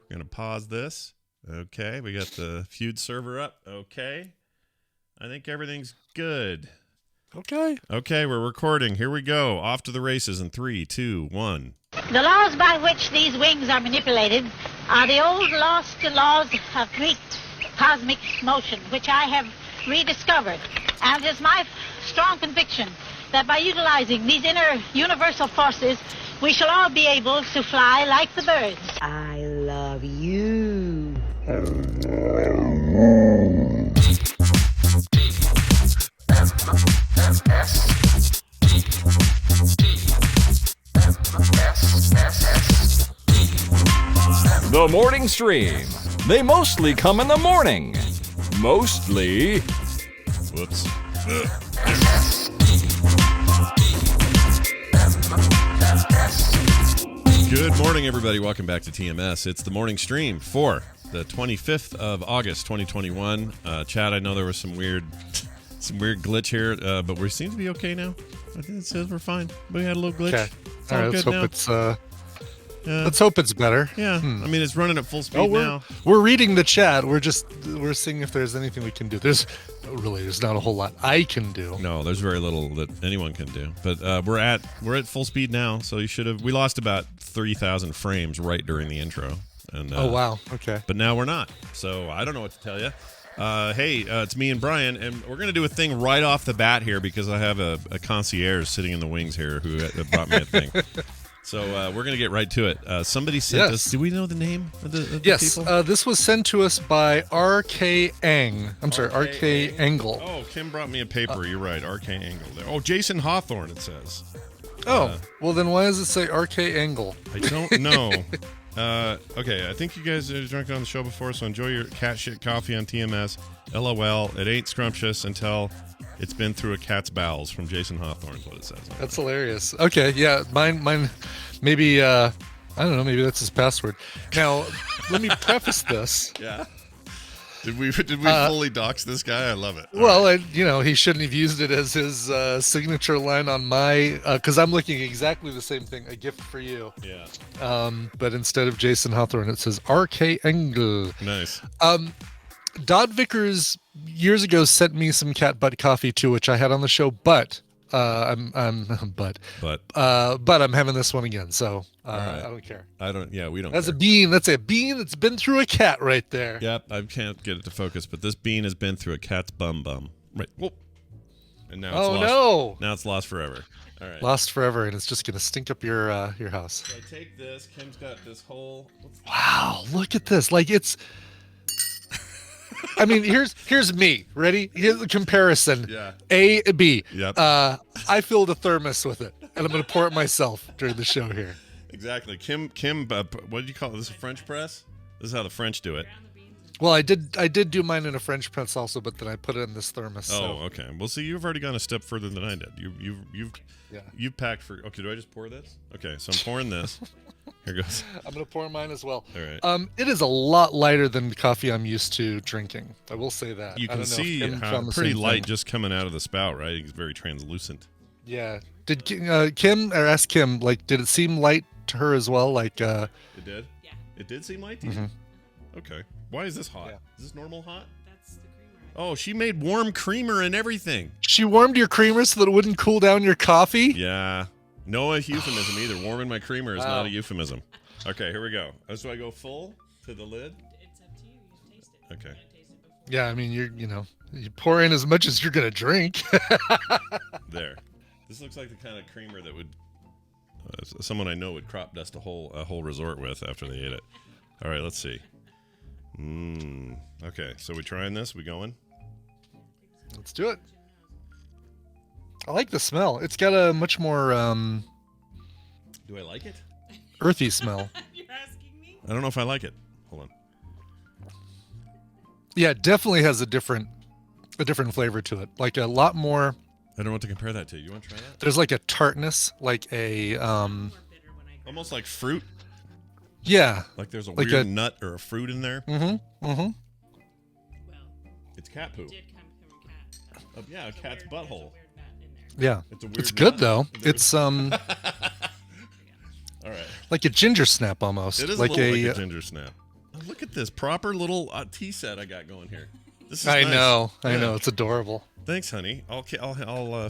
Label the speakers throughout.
Speaker 1: We're going to pause this. Okay, we got the feud server up. Okay. I think everything's good.
Speaker 2: Okay,
Speaker 1: we're recording. Here we go. Off to the races in 3, 2, 1.
Speaker 3: The laws by which these wings are manipulated are the old lost laws of Greek cosmic motion, which I have rediscovered. And it is my strong conviction that by utilizing these inner universal forces, we shall all be able to fly like the birds. I love you.
Speaker 4: The morning stream. They mostly come in the morning. Mostly.
Speaker 1: Whoops. Good morning, everybody. Welcome back to TMS. It's the morning stream for the 25th of August, 2021. Chad, I know there was some weird glitch here, but we seem to be okay now. I think it says we're fine. We had a little glitch.
Speaker 2: okay.
Speaker 1: It's
Speaker 2: All
Speaker 1: all
Speaker 2: right, let's
Speaker 1: good
Speaker 2: hope
Speaker 1: now.
Speaker 2: it's let's hope it's better.
Speaker 1: Yeah, I mean, it's running at full speed now.
Speaker 2: We're reading the chat. We're seeing if there's anything we can do. There's not a whole lot I can do.
Speaker 1: No, there's very little that anyone can do. But we're at full speed now, so you should have. We lost about 30,000 frames right during the intro. And
Speaker 2: Oh wow. Okay.
Speaker 1: But now we're not. So I don't know what to tell you. Hey, it's me and Brian, and we're going to do a thing right off the bat here because I have a concierge sitting in the wings here who brought me a thing. So we're going to get right to it. Somebody sent us. Do we know the name of the
Speaker 2: Yes.
Speaker 1: people?
Speaker 2: This was sent to us by RK Ang. I'm sorry, RK Angle.
Speaker 1: Oh, Kim brought me a paper. You're right. RK Angle there. Oh, Jason Hawthorne, it says.
Speaker 2: Well then why does it say RK Angle?
Speaker 1: I don't know. Okay, I think you guys are drunk on the show before, so enjoy your cat shit coffee on TMS. LOL, it ain't scrumptious until it's been through a cat's bowels, from Jason Hawthorne is what it says.
Speaker 2: That's hilarious. Okay, yeah, mine maybe I don't know, maybe that's his password. Now, let me preface this.
Speaker 1: Yeah. Did we fully dox this guy? I love it.
Speaker 2: Well, he shouldn't have used it as his signature line on my, because I'm looking exactly the same thing, a gift for you.
Speaker 1: Yeah.
Speaker 2: But instead of Jason Hawthorne, it says RK Engel.
Speaker 1: Nice.
Speaker 2: Dodd Vickers years ago sent me some cat butt coffee too, which I had on the show, but I'm having this one again, so
Speaker 1: right.
Speaker 2: I don't care.
Speaker 1: We don't
Speaker 2: That's
Speaker 1: care.
Speaker 2: a bean. That's a bean that's been through a cat right there.
Speaker 1: Yep, I can't get it to focus, but this bean has been through a cat's bum. Right. Whoop. And now it's lost.
Speaker 2: No.
Speaker 1: Now it's lost forever. All right.
Speaker 2: Lost forever, and it's just gonna stink up your house.
Speaker 1: So I take this. Kim's got this whole.
Speaker 2: Wow, look at this. Like it's. I mean, here's me. Ready? Here's the comparison.
Speaker 1: Yeah.
Speaker 2: A, B.
Speaker 1: Yep.
Speaker 2: I filled a thermos with it, and I'm gonna pour it myself during the show here.
Speaker 1: Exactly. Kim. What did you call it? This is a French press. This is how the French do it.
Speaker 2: Well, I did do mine in a French press also, but then I put it in this thermos.
Speaker 1: Oh,
Speaker 2: so.
Speaker 1: okay. Well, see, you've already gone a step further than I did. You've packed for. Okay, do I just pour this? Okay, so I'm pouring this. Here goes.
Speaker 2: I'm gonna pour mine as well.
Speaker 1: All right.
Speaker 2: It is a lot lighter than the coffee I'm used to drinking. I will say that.
Speaker 1: You
Speaker 2: I
Speaker 1: can
Speaker 2: don't know if
Speaker 1: see
Speaker 2: Kim
Speaker 1: how
Speaker 2: found the
Speaker 1: pretty
Speaker 2: same
Speaker 1: light
Speaker 2: thing.
Speaker 1: just coming out of the spout, right? It's very translucent.
Speaker 2: Yeah. Did Kim or ask Kim, like, did it seem light to her as well? Like,
Speaker 1: It did. Yeah. It did seem light to you.
Speaker 2: Mm-hmm.
Speaker 1: Okay. Why is this hot?
Speaker 2: Yeah.
Speaker 1: Is this normal hot?
Speaker 5: That's the creamer.
Speaker 1: Oh, she made warm creamer and everything.
Speaker 2: she warmed your creamer so that it wouldn't cool down your coffee?
Speaker 1: Yeah. No euphemism either. Warming my creamer is
Speaker 2: Wow.
Speaker 1: not a euphemism. Okay, here we go. So I go full to the lid?
Speaker 5: It's up to you. You taste it.
Speaker 1: Okay.
Speaker 5: You gotta taste it before.
Speaker 2: Yeah, I mean, you pour in as much as you're gonna drink.
Speaker 1: There. This looks like the kind of creamer that would someone I know would crop dust a whole resort with after they ate it. All right, let's see. Okay, so we trying this? We going?
Speaker 2: Let's do it. I like the smell. It's got a much more
Speaker 1: Do I like it?
Speaker 2: earthy smell.
Speaker 5: You're asking me?
Speaker 1: I don't know if I like it. Hold on.
Speaker 2: Yeah, it definitely has a different flavor to it. Like a lot more.
Speaker 1: I don't know what to compare that to. You want to try that?
Speaker 2: There's like a tartness, like a
Speaker 5: More bitter when I go.
Speaker 1: Almost like fruit.
Speaker 2: yeah.
Speaker 1: Like there's a
Speaker 2: Like
Speaker 1: weird
Speaker 2: a-
Speaker 1: nut or a fruit in there.
Speaker 2: Mm-hmm.
Speaker 5: Well,
Speaker 1: It's cat poo.
Speaker 5: it did come from a cat.
Speaker 1: Yeah, a cat's
Speaker 5: There's
Speaker 1: butthole.
Speaker 5: a weird nut in there.
Speaker 2: Yeah.
Speaker 1: It's a weird
Speaker 2: It's good
Speaker 1: nut.
Speaker 2: though.
Speaker 1: There
Speaker 2: It's
Speaker 1: All right.
Speaker 2: like a ginger snap almost.
Speaker 1: It is
Speaker 2: like
Speaker 1: a little like a ginger snap. Look at this proper little tea set I got going here. This is
Speaker 2: I
Speaker 1: nice.
Speaker 2: know.
Speaker 1: Yeah.
Speaker 2: It's adorable.
Speaker 1: Thanks, honey. I'll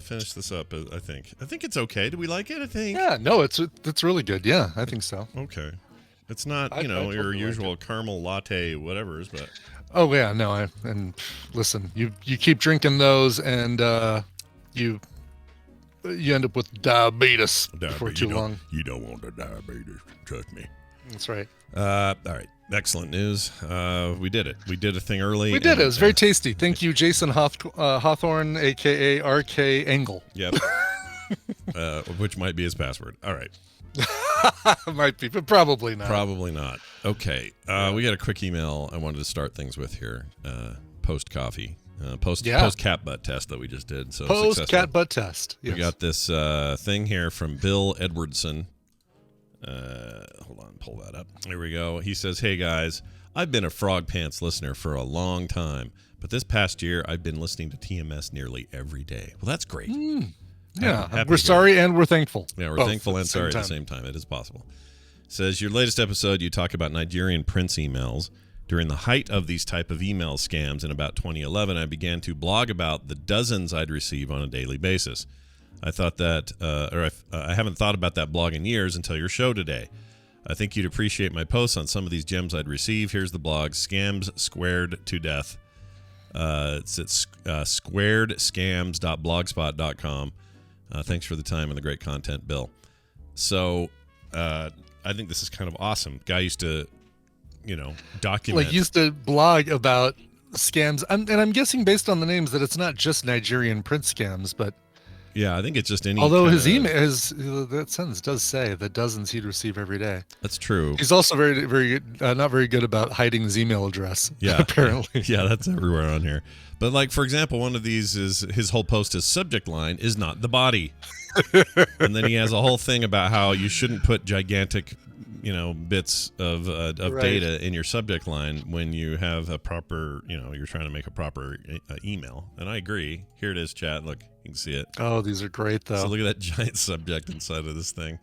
Speaker 1: finish this up. I think it's okay. Do we like it? I think.
Speaker 2: Yeah, no, it's really good. Yeah, I think so.
Speaker 1: Okay. It's not
Speaker 2: I
Speaker 1: your
Speaker 2: totally like
Speaker 1: usual caramel latte whatever's, but
Speaker 2: Oh yeah, no, and listen, you keep drinking those, and you end up with diabetes before too long.
Speaker 1: You don't want the diabetes. Trust me.
Speaker 2: That's right.
Speaker 1: All right. Excellent news. We did it. We did a thing early.
Speaker 2: We did it. It was very tasty. Thank you, Jason Hawthorne, aka RK Engel.
Speaker 1: Yep. Which might be his password. All right.
Speaker 2: Might be, but probably not.
Speaker 1: Probably not. Okay. We got a quick email I wanted to start things with here. Post coffee. Post cat butt test that we just did. So
Speaker 2: post
Speaker 1: successful.
Speaker 2: cat butt test. Yes.
Speaker 1: We got this thing here from Bill Edwardson. Hold on, pull that up. Here we go. He says, "Hey guys, I've been a Frog Pants listener for a long time, but this past year I've been listening to TMS nearly every day." Well, that's great.
Speaker 2: Yeah,
Speaker 1: Happy
Speaker 2: we're
Speaker 1: to hear
Speaker 2: sorry and we're thankful.
Speaker 1: Yeah, we're
Speaker 2: Both
Speaker 1: thankful and sorry at the same time. It is possible. Says, your latest episode, you talk about Nigerian prince emails. During the height of these type of email scams in about 2011, I began to blog about the dozens I'd receive on a daily basis. I thought that, I haven't thought about that blog in years until your show today. I think you'd appreciate my posts on some of these gems I'd receive. Here's the blog, Scams Squared to Death. It's at squaredscams.blogspot.com. Thanks for the time and the great content, Bill. So I think this is kind of awesome. Guy used to, document.
Speaker 2: Like used to blog about scams. And I'm guessing based on the names that it's not just Nigerian print scams, but
Speaker 1: yeah, I think it's just any.
Speaker 2: Although his email, that sentence does say the dozens he'd receive every day.
Speaker 1: That's true.
Speaker 2: He's also very, very not very good about hiding his email address.
Speaker 1: Yeah,
Speaker 2: apparently.
Speaker 1: Yeah, that's everywhere on here. But like, for example, one of these is his whole post is subject line is not the body, and then he has a whole thing about how you shouldn't put gigantic, bits of
Speaker 2: Right.
Speaker 1: data in your subject line when you have a proper, you're trying to make a proper email. And I agree. Here it is, chat. Look, you can see it.
Speaker 2: Oh, these are great though.
Speaker 1: So look at that giant subject inside of this thing.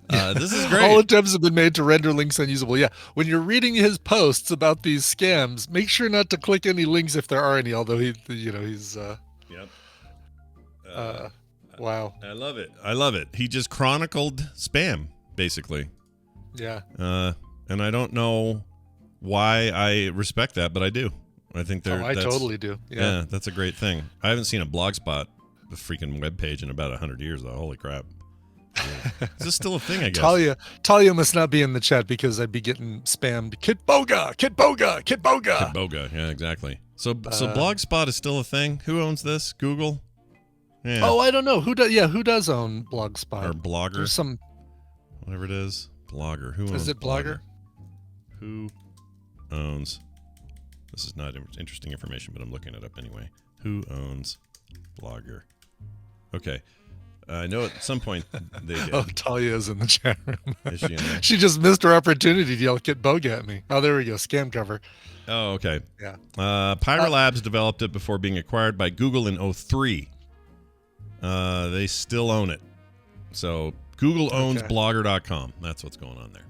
Speaker 1: This is great.
Speaker 2: All attempts have been made to render links unusable. Yeah, when you're reading his posts about these scams, make sure not to click any links if there are any. Although he's.
Speaker 1: Yep.
Speaker 2: Wow.
Speaker 1: I love it. I love it. He just chronicled spam, basically.
Speaker 2: Yeah.
Speaker 1: And I don't know why I respect that, but I do. I think
Speaker 2: I totally do. Yeah.
Speaker 1: That's a great thing. I haven't seen a Blogspot, the freaking webpage, in about 100 years, though. Holy crap. Is this still a thing, I guess?
Speaker 2: Talia must not be in the chat because I'd be getting spammed. Kit Boga.
Speaker 1: Yeah, exactly. So Blogspot is still a thing? Who owns this? Google? Yeah.
Speaker 2: Oh, I don't know. Who does own Blogspot?
Speaker 1: Or Blogger?
Speaker 2: There's some.
Speaker 1: Whatever it is. Blogger. Who owns
Speaker 2: Is it Blogger?
Speaker 1: Who owns? This is not interesting information, but I'm looking it up anyway. Who owns Blogger? Okay. I know at some point they did.
Speaker 2: Oh, Talia is in the chat room.
Speaker 1: Is she in there?
Speaker 2: She just missed her opportunity to yell Kit Boga at me. Oh, there we go. Scam cover.
Speaker 1: Oh, okay.
Speaker 2: Yeah.
Speaker 1: Pyra Labs developed it before being acquired by Google in 2003. They still own it. So Google owns Blogger.com. That's what's going on there.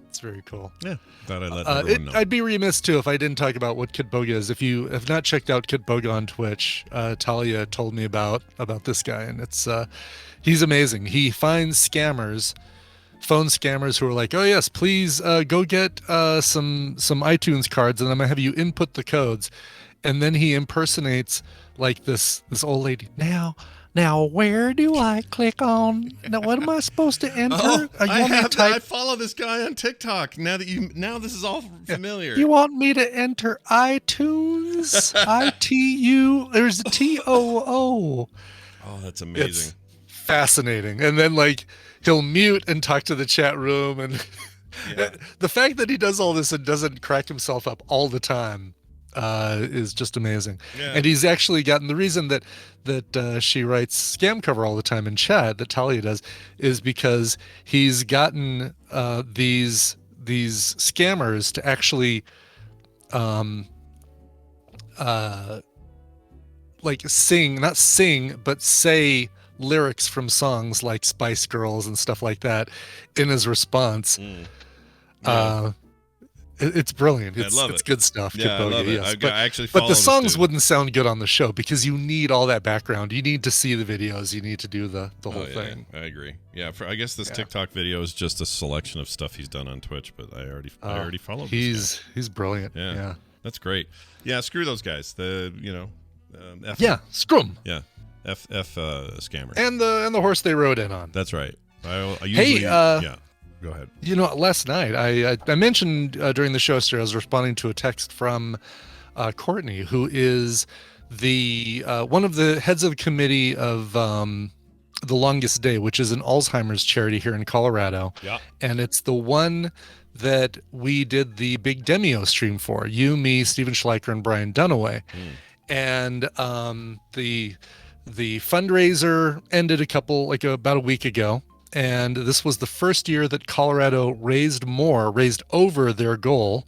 Speaker 2: It's very cool.
Speaker 1: Yeah. Thought I'd let everyone know.
Speaker 2: I'd be remiss, too, if I didn't talk about what Kit Boga is. If you have not checked out Kit Boga on Twitch, Talia told me about this guy, and it's he's amazing. He finds scammers, phone scammers who are like, oh, yes, please go get some iTunes cards, and I'm going to have you input the codes. And then he impersonates, like, this old lady. Now, where do I click on? Now, what am I supposed to enter?
Speaker 1: Oh, I follow this guy on TikTok. Now this is all familiar.
Speaker 2: You want me to enter iTunes? ITU. There's a TOO.
Speaker 1: Oh, that's amazing.
Speaker 2: It's fascinating. And then he'll mute and talk to the chat room, and the fact that he does all this and doesn't crack himself up all the time is just amazing. Yeah. And he's actually gotten the reason that she writes scam cover all the time in chat, that Talia does, is because he's gotten these scammers to actually not sing, but say lyrics from songs like Spice Girls and stuff like that in his response.
Speaker 1: Yeah.
Speaker 2: It's brilliant.
Speaker 1: I love
Speaker 2: it's
Speaker 1: it.
Speaker 2: good stuff.
Speaker 1: Yeah, I love it.
Speaker 2: Yes.
Speaker 1: I actually
Speaker 2: but
Speaker 1: follow
Speaker 2: the
Speaker 1: this
Speaker 2: songs
Speaker 1: dude.
Speaker 2: wouldn't sound good on the show because you need all that background. You need to see the videos. You need to do the whole thing.
Speaker 1: I agree. Yeah, I guess this TikTok video is just a selection of stuff he's done on Twitch, but I already followed.
Speaker 2: He's brilliant.
Speaker 1: Yeah, that's great. Yeah, screw those guys.
Speaker 2: Screw 'em.
Speaker 1: Yeah, F scammers.
Speaker 2: And the horse they rode in on.
Speaker 1: That's right. I usually yeah. Go ahead.
Speaker 2: Last night I mentioned during the show, sir, I was responding to a text from Courtney, who is the one of the heads of the committee of The Longest Day, which is an Alzheimer's charity here in Colorado.
Speaker 1: Yeah.
Speaker 2: And it's the one that we did the big Demio stream for. You, me, Steven Schleicher, and Brian Dunaway. And the fundraiser ended about a week ago. And this was the first year that Colorado raised over their goal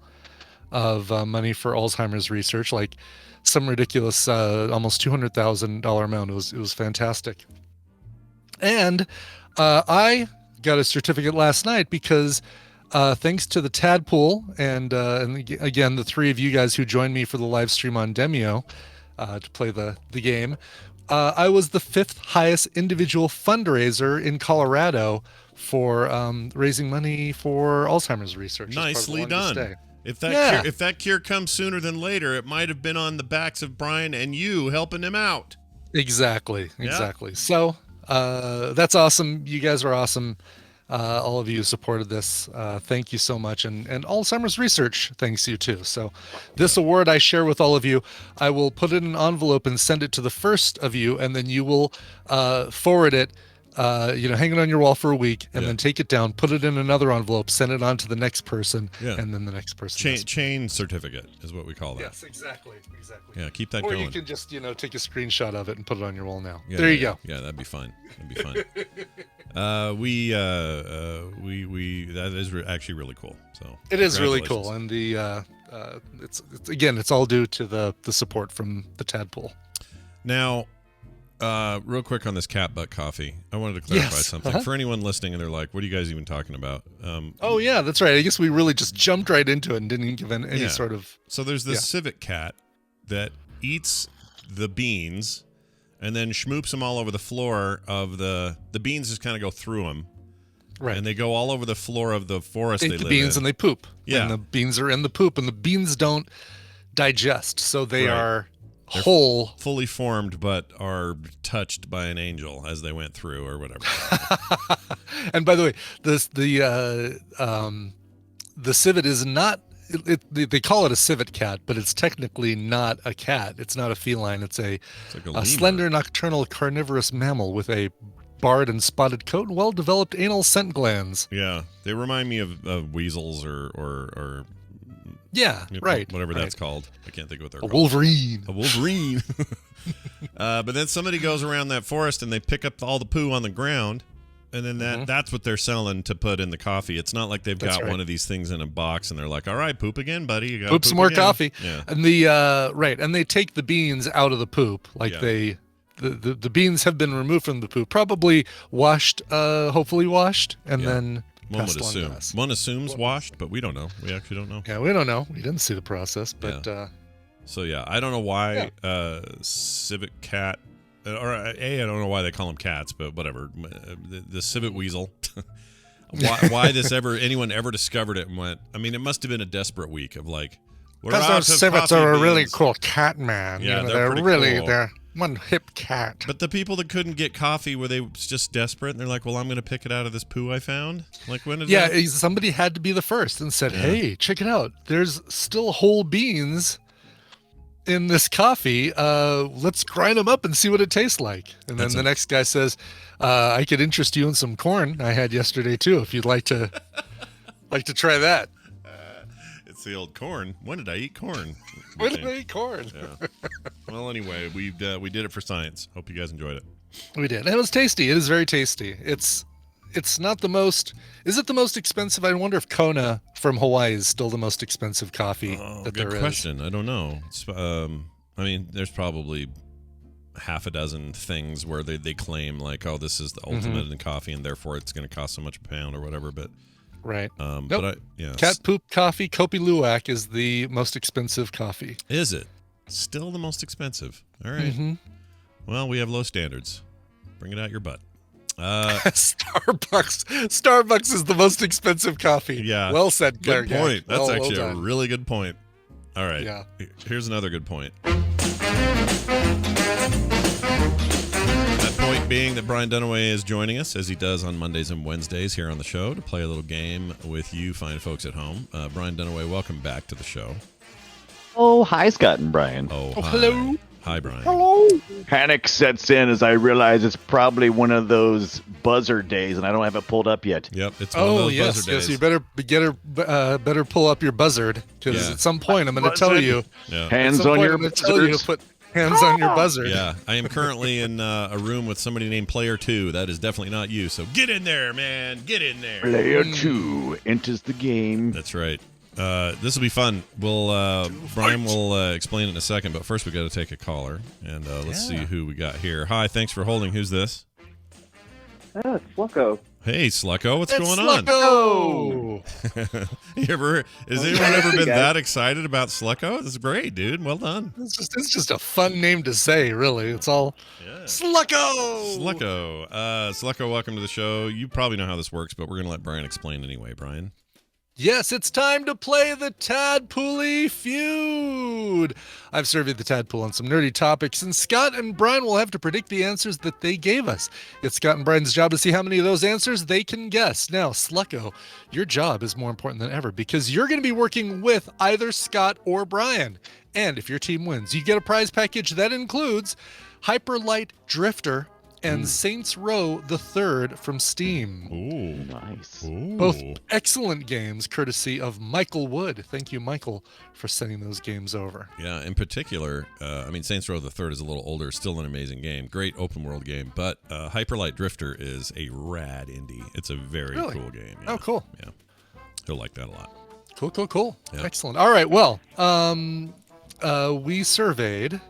Speaker 2: of money for Alzheimer's research, like some ridiculous, almost $200,000 amount. It was fantastic. And I got a certificate last night because thanks to the Tadpool and again, the three of you guys who joined me for the live stream on Demio to play the game, I was the 5th highest individual fundraiser in Colorado for raising money for Alzheimer's research.
Speaker 1: Nicely done. If that cure comes sooner than later, it might have been on the backs of Brian and you helping him out.
Speaker 2: Exactly. So that's awesome. You guys are awesome. All of you who supported this, thank you so much. And Alzheimer's research thanks you too. So this award I share with all of you. I will put it in an envelope and send it to the first of you, and then you will forward it, hang it on your wall for a week, and then take it down, put it in another envelope, send it on to the next person, and then the next person.
Speaker 1: Chain certificate is what we call that.
Speaker 2: Yes, exactly.
Speaker 1: Yeah, keep that
Speaker 2: going. Or
Speaker 1: going.
Speaker 2: you can just, take a screenshot of it and put it on your wall now.
Speaker 1: Yeah,
Speaker 2: there you go.
Speaker 1: Yeah, that'd be fine. That is actually really cool. So
Speaker 2: it is really cool, and the it's all due to the support from the Tadpool.
Speaker 1: Now, real quick on this cat butt coffee, I wanted to clarify something for anyone listening, and they're like, "What are you guys even talking about?"
Speaker 2: Oh yeah, that's right. I guess we really just jumped right into it and didn't give any sort of.
Speaker 1: So there's this civet cat that eats the beans and then schmoops them all over the floor of the beans. Just kind of go through them, right? And they go all over the floor of the forest.
Speaker 2: They eat the beans and they poop.
Speaker 1: Yeah,
Speaker 2: and the beans are in the poop, and the beans don't digest, so they are whole,
Speaker 1: fully formed, but are touched by an angel as they went through or whatever.
Speaker 2: And by the way, the civet is not. They call it a civet cat, but it's technically not a cat. It's not a feline. It's a slender nocturnal carnivorous mammal with a barred and spotted coat and well-developed anal scent glands.
Speaker 1: Yeah, they remind me of weasels or
Speaker 2: whatever
Speaker 1: that's called. I can't think of what they're called.
Speaker 2: Wolverine.
Speaker 1: A wolverine. But then somebody goes around that forest and they pick up all the poo on the ground. And then that's what they're selling to put in the coffee. It's not like they've got one of these things in a box and they're like, "All right, poop again, buddy. You got
Speaker 2: poop some more
Speaker 1: again."
Speaker 2: coffee."
Speaker 1: Yeah.
Speaker 2: And and they take the beans out of the poop. The beans have been removed from the poop, probably washed, hopefully washed, and then
Speaker 1: one would assume. One assumes washed, but we don't know. We actually don't know.
Speaker 2: Yeah, we don't know. We didn't see the process, but
Speaker 1: so I don't know why civet cat. Or I don't know why they call them cats, but whatever. The civet weasel. why anyone ever discovered it and went? I mean, it must have been a desperate week of like.
Speaker 2: Because those civets are a really cool cat, man.
Speaker 1: Yeah,
Speaker 2: they're
Speaker 1: really cool.
Speaker 2: They're one hip cat.
Speaker 1: But the people that couldn't get coffee, were they just desperate? And they're like, "Well, I'm going to pick it out of this poo I found." Like when did that?
Speaker 2: Somebody had to be the first and said, "Hey, check it out. There's still whole beans in this coffee. Let's grind them up and see what it tastes like." And then the next guy says, "I could interest you in some corn I had yesterday too, if you'd like to try that."
Speaker 1: It's the old corn. When did I eat corn?
Speaker 2: When did I eat corn?
Speaker 1: Yeah. Well, anyway, we did it for science. Hope you guys enjoyed it.
Speaker 2: We did. And it was tasty. It is very tasty. It's not the most. Is it the most expensive? I wonder if Kona from Hawaii is still the most expensive coffee that there is.
Speaker 1: Good question. I don't know. It's, I mean, there's probably half a dozen things where they claim like, "Oh, this is the ultimate in coffee, and therefore it's going to cost so much a pound or whatever." But
Speaker 2: Right.
Speaker 1: But
Speaker 2: Nope.
Speaker 1: yeah.
Speaker 2: Cat poop coffee, Kopi Luwak is the most expensive coffee.
Speaker 1: Is it still the most expensive? All right.
Speaker 2: Mm-hmm.
Speaker 1: Well, we have low standards. Bring it out your butt.
Speaker 2: Starbucks is the most expensive coffee.
Speaker 1: Yeah.
Speaker 2: Well said, Claire.
Speaker 1: Good point. That's
Speaker 2: Well
Speaker 1: actually a
Speaker 2: done.
Speaker 1: really good point. All right.
Speaker 2: Yeah.
Speaker 1: Here's another good point. That point being that Brian Dunaway is joining us, as he does on Mondays and Wednesdays here on the show, to play a little game with you fine folks at home. Brian Dunaway, welcome back to the show.
Speaker 6: Oh, hi, Scott and Brian.
Speaker 1: Oh, hi.
Speaker 2: hello.
Speaker 1: Hi, Brian.
Speaker 6: Panic sets in as I realize it's probably one of those buzzer days, and I don't have it pulled up yet.
Speaker 1: Yep, it's one of
Speaker 2: Oh
Speaker 1: those
Speaker 2: yes,
Speaker 1: buzzer
Speaker 2: yes.
Speaker 1: days.
Speaker 2: You better pull up your buzzard because
Speaker 1: Yeah.
Speaker 2: at some point I'm going to tell you.
Speaker 1: Yeah.
Speaker 6: Hands
Speaker 2: at some
Speaker 6: on
Speaker 2: point
Speaker 6: your
Speaker 2: I'm going to tell you to
Speaker 6: buzzers.
Speaker 2: put hands on your buzzard.
Speaker 1: Yeah, I am currently in a room with somebody named Player 2. That is definitely not you, so get in there, man. Get in there.
Speaker 6: Player 2 enters the game.
Speaker 1: That's right. This will be fun. Brian will explain it in a second, but first we got to take a caller, and let's see who we got here. Hi, thanks for holding. Who's this?
Speaker 7: It's Slucko.
Speaker 1: Hey, Slucko, what's
Speaker 2: It's
Speaker 1: going on?
Speaker 2: Slucko!
Speaker 1: Has anyone ever been that excited about Slucko? This is great, dude. Well done.
Speaker 2: It's just a fun name to say, really. It's all Slucko!
Speaker 1: Slucko. Slucko, welcome to the show. You probably know how this works, but we're going to let Brian explain anyway. Brian?
Speaker 2: Yes, it's time to play the Tadpooley Feud. I've surveyed the Tadpool on some nerdy topics, and Scott and Brian will have to predict the answers that they gave us. It's Scott and Brian's job to see how many of those answers they can guess. Now, Slucko, your job is more important than ever because you're going to be working with either Scott or Brian. And if your team wins, you get a prize package that includes Hyperlight Drifter and Saints Row the Third from Steam.
Speaker 1: Ooh.
Speaker 6: Nice.
Speaker 1: Ooh.
Speaker 2: Both excellent games, courtesy of Michael Wood. Thank you, Michael, for sending those games over.
Speaker 1: Yeah, in particular, Saints Row the Third is a little older, still an amazing game. Great open world game, but Hyperlight Drifter is a rad indie. It's a very
Speaker 2: Really?
Speaker 1: cool game.
Speaker 2: Oh, cool.
Speaker 1: Yeah. He'll like that a lot.
Speaker 2: Cool.
Speaker 1: Yeah.
Speaker 2: Excellent. All right, well, we surveyed...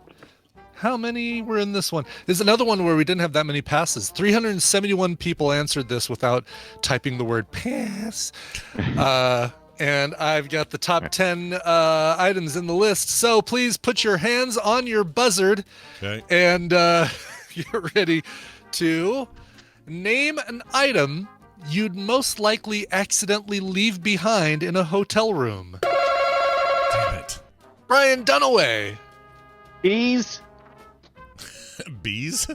Speaker 2: How many were in this one? There's another one where we didn't have that many passes. 371 people answered this without typing the word pass. And I've got the top 10 items in the list. So please put your hands on your buzzard
Speaker 1: Okay.
Speaker 2: and get ready to name an item you'd most likely accidentally leave behind in a hotel room.
Speaker 1: Damn it.
Speaker 2: Brian Dunaway.
Speaker 6: Keys?
Speaker 1: Bees?